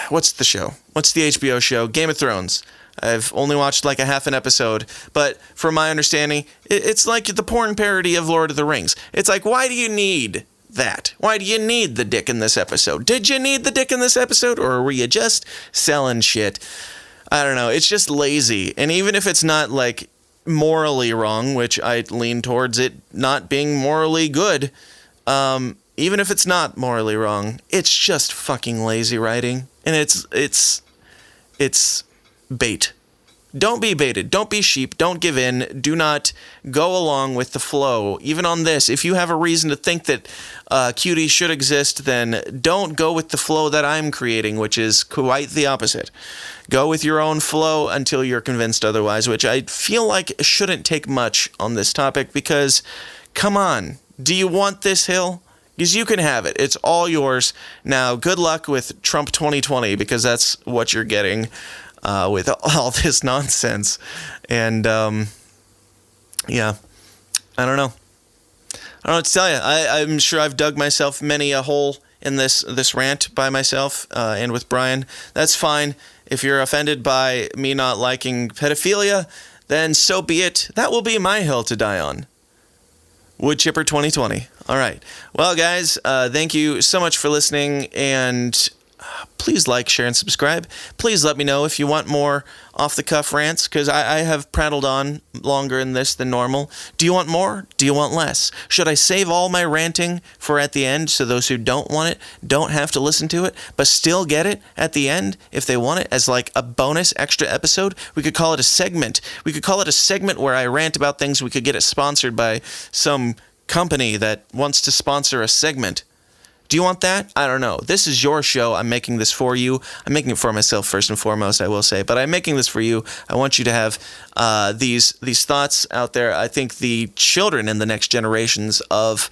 What's the show? What's the HBO show? Game of Thrones. I've only watched a half an episode, but from my understanding, it's like the porn parody of Lord of the Rings. It's like, why do you need that? Why do you need the dick in this episode? Did you need the dick in this episode, or were you just selling shit? I don't know. It's just lazy. And even if it's not morally wrong, which I lean towards it not being morally good. Even if it's not morally wrong, it's just fucking lazy writing, and it's bait. Don't be baited. Don't be sheep. Don't give in. Do not go along with the flow. Even on this, if you have a reason to think that Cuties should exist, then don't go with the flow that I'm creating, which is quite the opposite. Go with your own flow until you're convinced otherwise, which I feel like shouldn't take much on this topic because, come on, do you want this hill? Because you can have it. It's all yours. Now, good luck with Trump 2020 because that's what you're getting. With all this nonsense. And, yeah, I don't know. I don't know what to tell you. I'm sure I've dug myself many a hole in this rant by myself and with Brian. That's fine. If you're offended by me not liking pedophilia, then so be it. That will be my hill to die on. Wood Chipper 2020. All right. Well, guys, thank you so much for listening, and please like, share, and subscribe. Please let me know if you want more off-the-cuff rants, because I have prattled on longer in this than normal. Do you want more? Do you want less? Should I save all my ranting for at the end so those who don't want it don't have to listen to it, but still get it at the end if they want it as like a bonus extra episode? We could call it a segment. We could call it a segment where I rant about things. We could get it sponsored by some company that wants to sponsor a segment. Do you want that? I don't know. This is your show. I'm making this for you. I'm making it for myself first and foremost, I will say. But I'm making this for you. I want you to have these thoughts out there. I think the children and the next generations of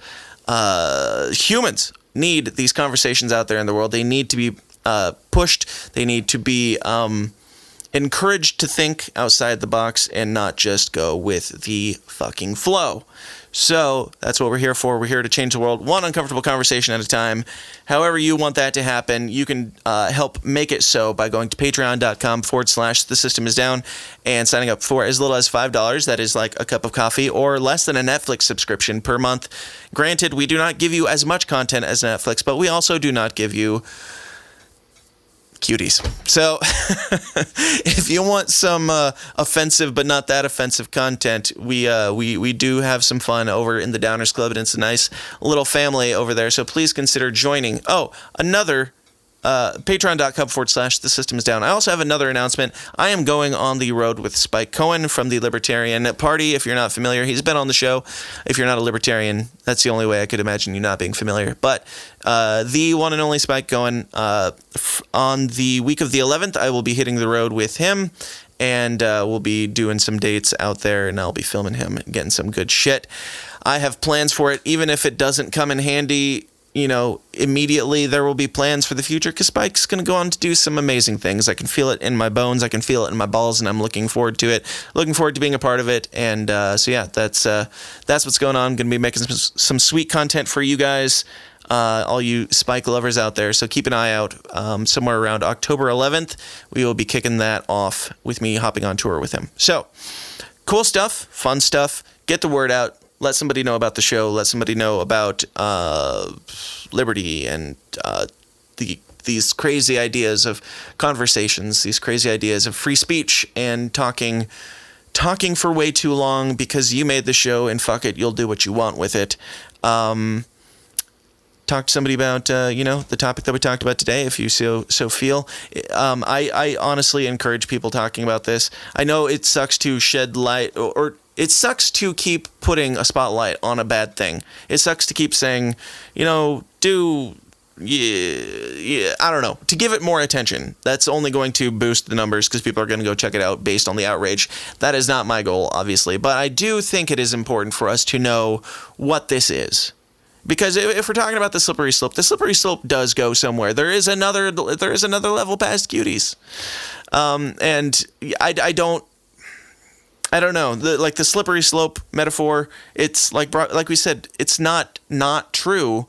humans need these conversations out there in the world. They need to be pushed. They need to be encouraged to think outside the box and not just go with the fucking flow. So that's what we're here for. We're here to change the world one uncomfortable conversation at a time. However you want that to happen, you can help make it so by going to patreon.com/thesystemIsDown and signing up for as little as $5. That is like a cup of coffee or less than a Netflix subscription per month. Granted, we do not give you as much content as Netflix, but we also do not give you Cuties. So if you want some offensive but not that offensive content, we do have some fun over in the Downers Club, and it's a nice little family over there. So please consider joining. Oh, another patreon.com/thesystemIsDown. I also have another announcement. I am going on the road with Spike Cohen from the Libertarian Party. If you're not familiar, he's been on the show. If you're not a Libertarian, that's the only way I could imagine you not being familiar. But the one and only Spike Cohen, on the week of the 11th, I will be hitting the road with him, and we'll be doing some dates out there, and I'll be filming him and getting some good shit. I have plans for it, even if it doesn't come in handy immediately. There will be plans for the future because Spike's going to go on to do some amazing things. I can feel it in my bones. I can feel it in my balls, and I'm looking forward to it. Looking forward to being a part of it. And so yeah, that's what's going on. I'm going to be making some sweet content for you guys, all you Spike lovers out there. So keep an eye out. Somewhere around October 11th, we will be kicking that off with me hopping on tour with him. So cool stuff, fun stuff. Get the word out. Let somebody know about the show. Let somebody know about liberty and these crazy ideas of conversations, these crazy ideas of free speech and talking for way too long because you made the show and fuck it, you'll do what you want with it. Talk to somebody about the topic that we talked about today if you so feel. I honestly encourage people talking about this. I know it sucks to shed light or it sucks to keep putting a spotlight on a bad thing. It sucks to keep saying, I don't know, to give it more attention. That's only going to boost the numbers because people are going to go check it out based on the outrage. That is not my goal, obviously. But I do think it is important for us to know what this is. Because if we're talking about the slippery slope does go somewhere. There is another level past Cuties. And I don't know. The slippery slope metaphor, it's like we said, it's not true.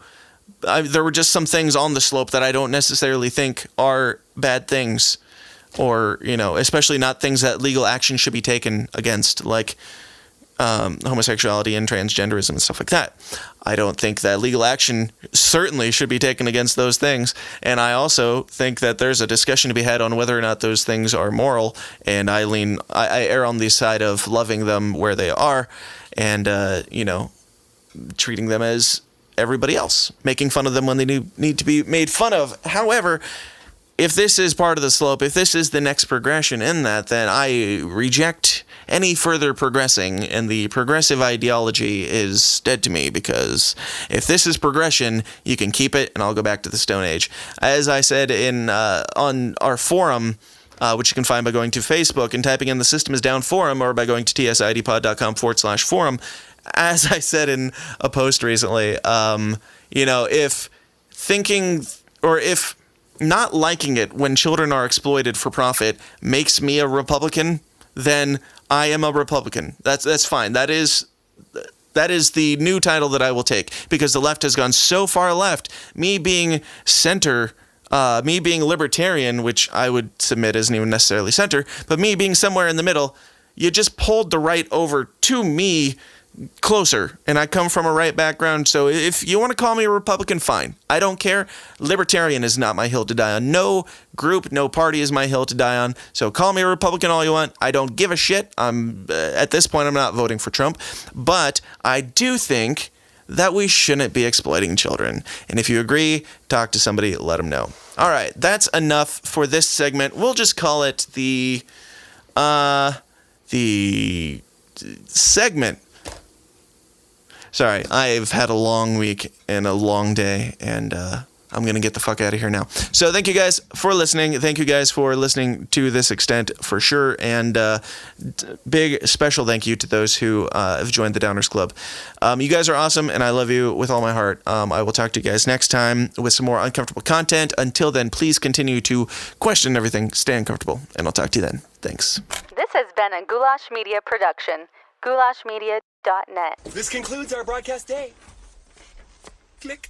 There were just some things on the slope that I don't necessarily think are bad things, or especially not things that legal action should be taken against. Like homosexuality and transgenderism and stuff like that. I don't think that legal action certainly should be taken against those things. And I also think that there's a discussion to be had on whether or not those things are moral. And I err on the side of loving them where they are and, treating them as everybody else, making fun of them when they need to be made fun of. However, if this is part of the slope, if this is the next progression in that, then I reject any further progressing, and the progressive ideology is dead to me, because if this is progression, you can keep it, and I'll go back to the Stone Age. As I said on our forum, which you can find by going to Facebook and typing in "The System is Down" forum, or by going to tsidpod.com/forum, as I said in a post recently, if thinking, or if not liking it when children are exploited for profit makes me a Republican, then I am a Republican. That's fine. That is the new title that I will take, because the left has gone so far left. Me being center, me being libertarian, which I would submit isn't even necessarily center, but me being somewhere in the middle, you just pulled the right over to me closer, and I come from a right background, so if you want to call me a Republican, fine. I don't care. Libertarian is not my hill to die on. No group, no party is my hill to die on, so call me a Republican all you want. I don't give a shit. At this point, I'm not voting for Trump, but I do think that we shouldn't be exploiting children, and if you agree, talk to somebody, let them know. All right, that's enough for this segment. We'll just call it the segment. Sorry, I've had a long week and a long day, and I'm going to get the fuck out of here now. So thank you guys for listening. Thank you guys for listening to this extent for sure, and big special thank you to those who have joined the Downers Club. You guys are awesome, and I love you with all my heart. I will talk to you guys next time with some more uncomfortable content. Until then, please continue to question everything, stay uncomfortable, and I'll talk to you then. Thanks. This has been a Goulash Media production. goulashmedia.net. This concludes our broadcast day. Click.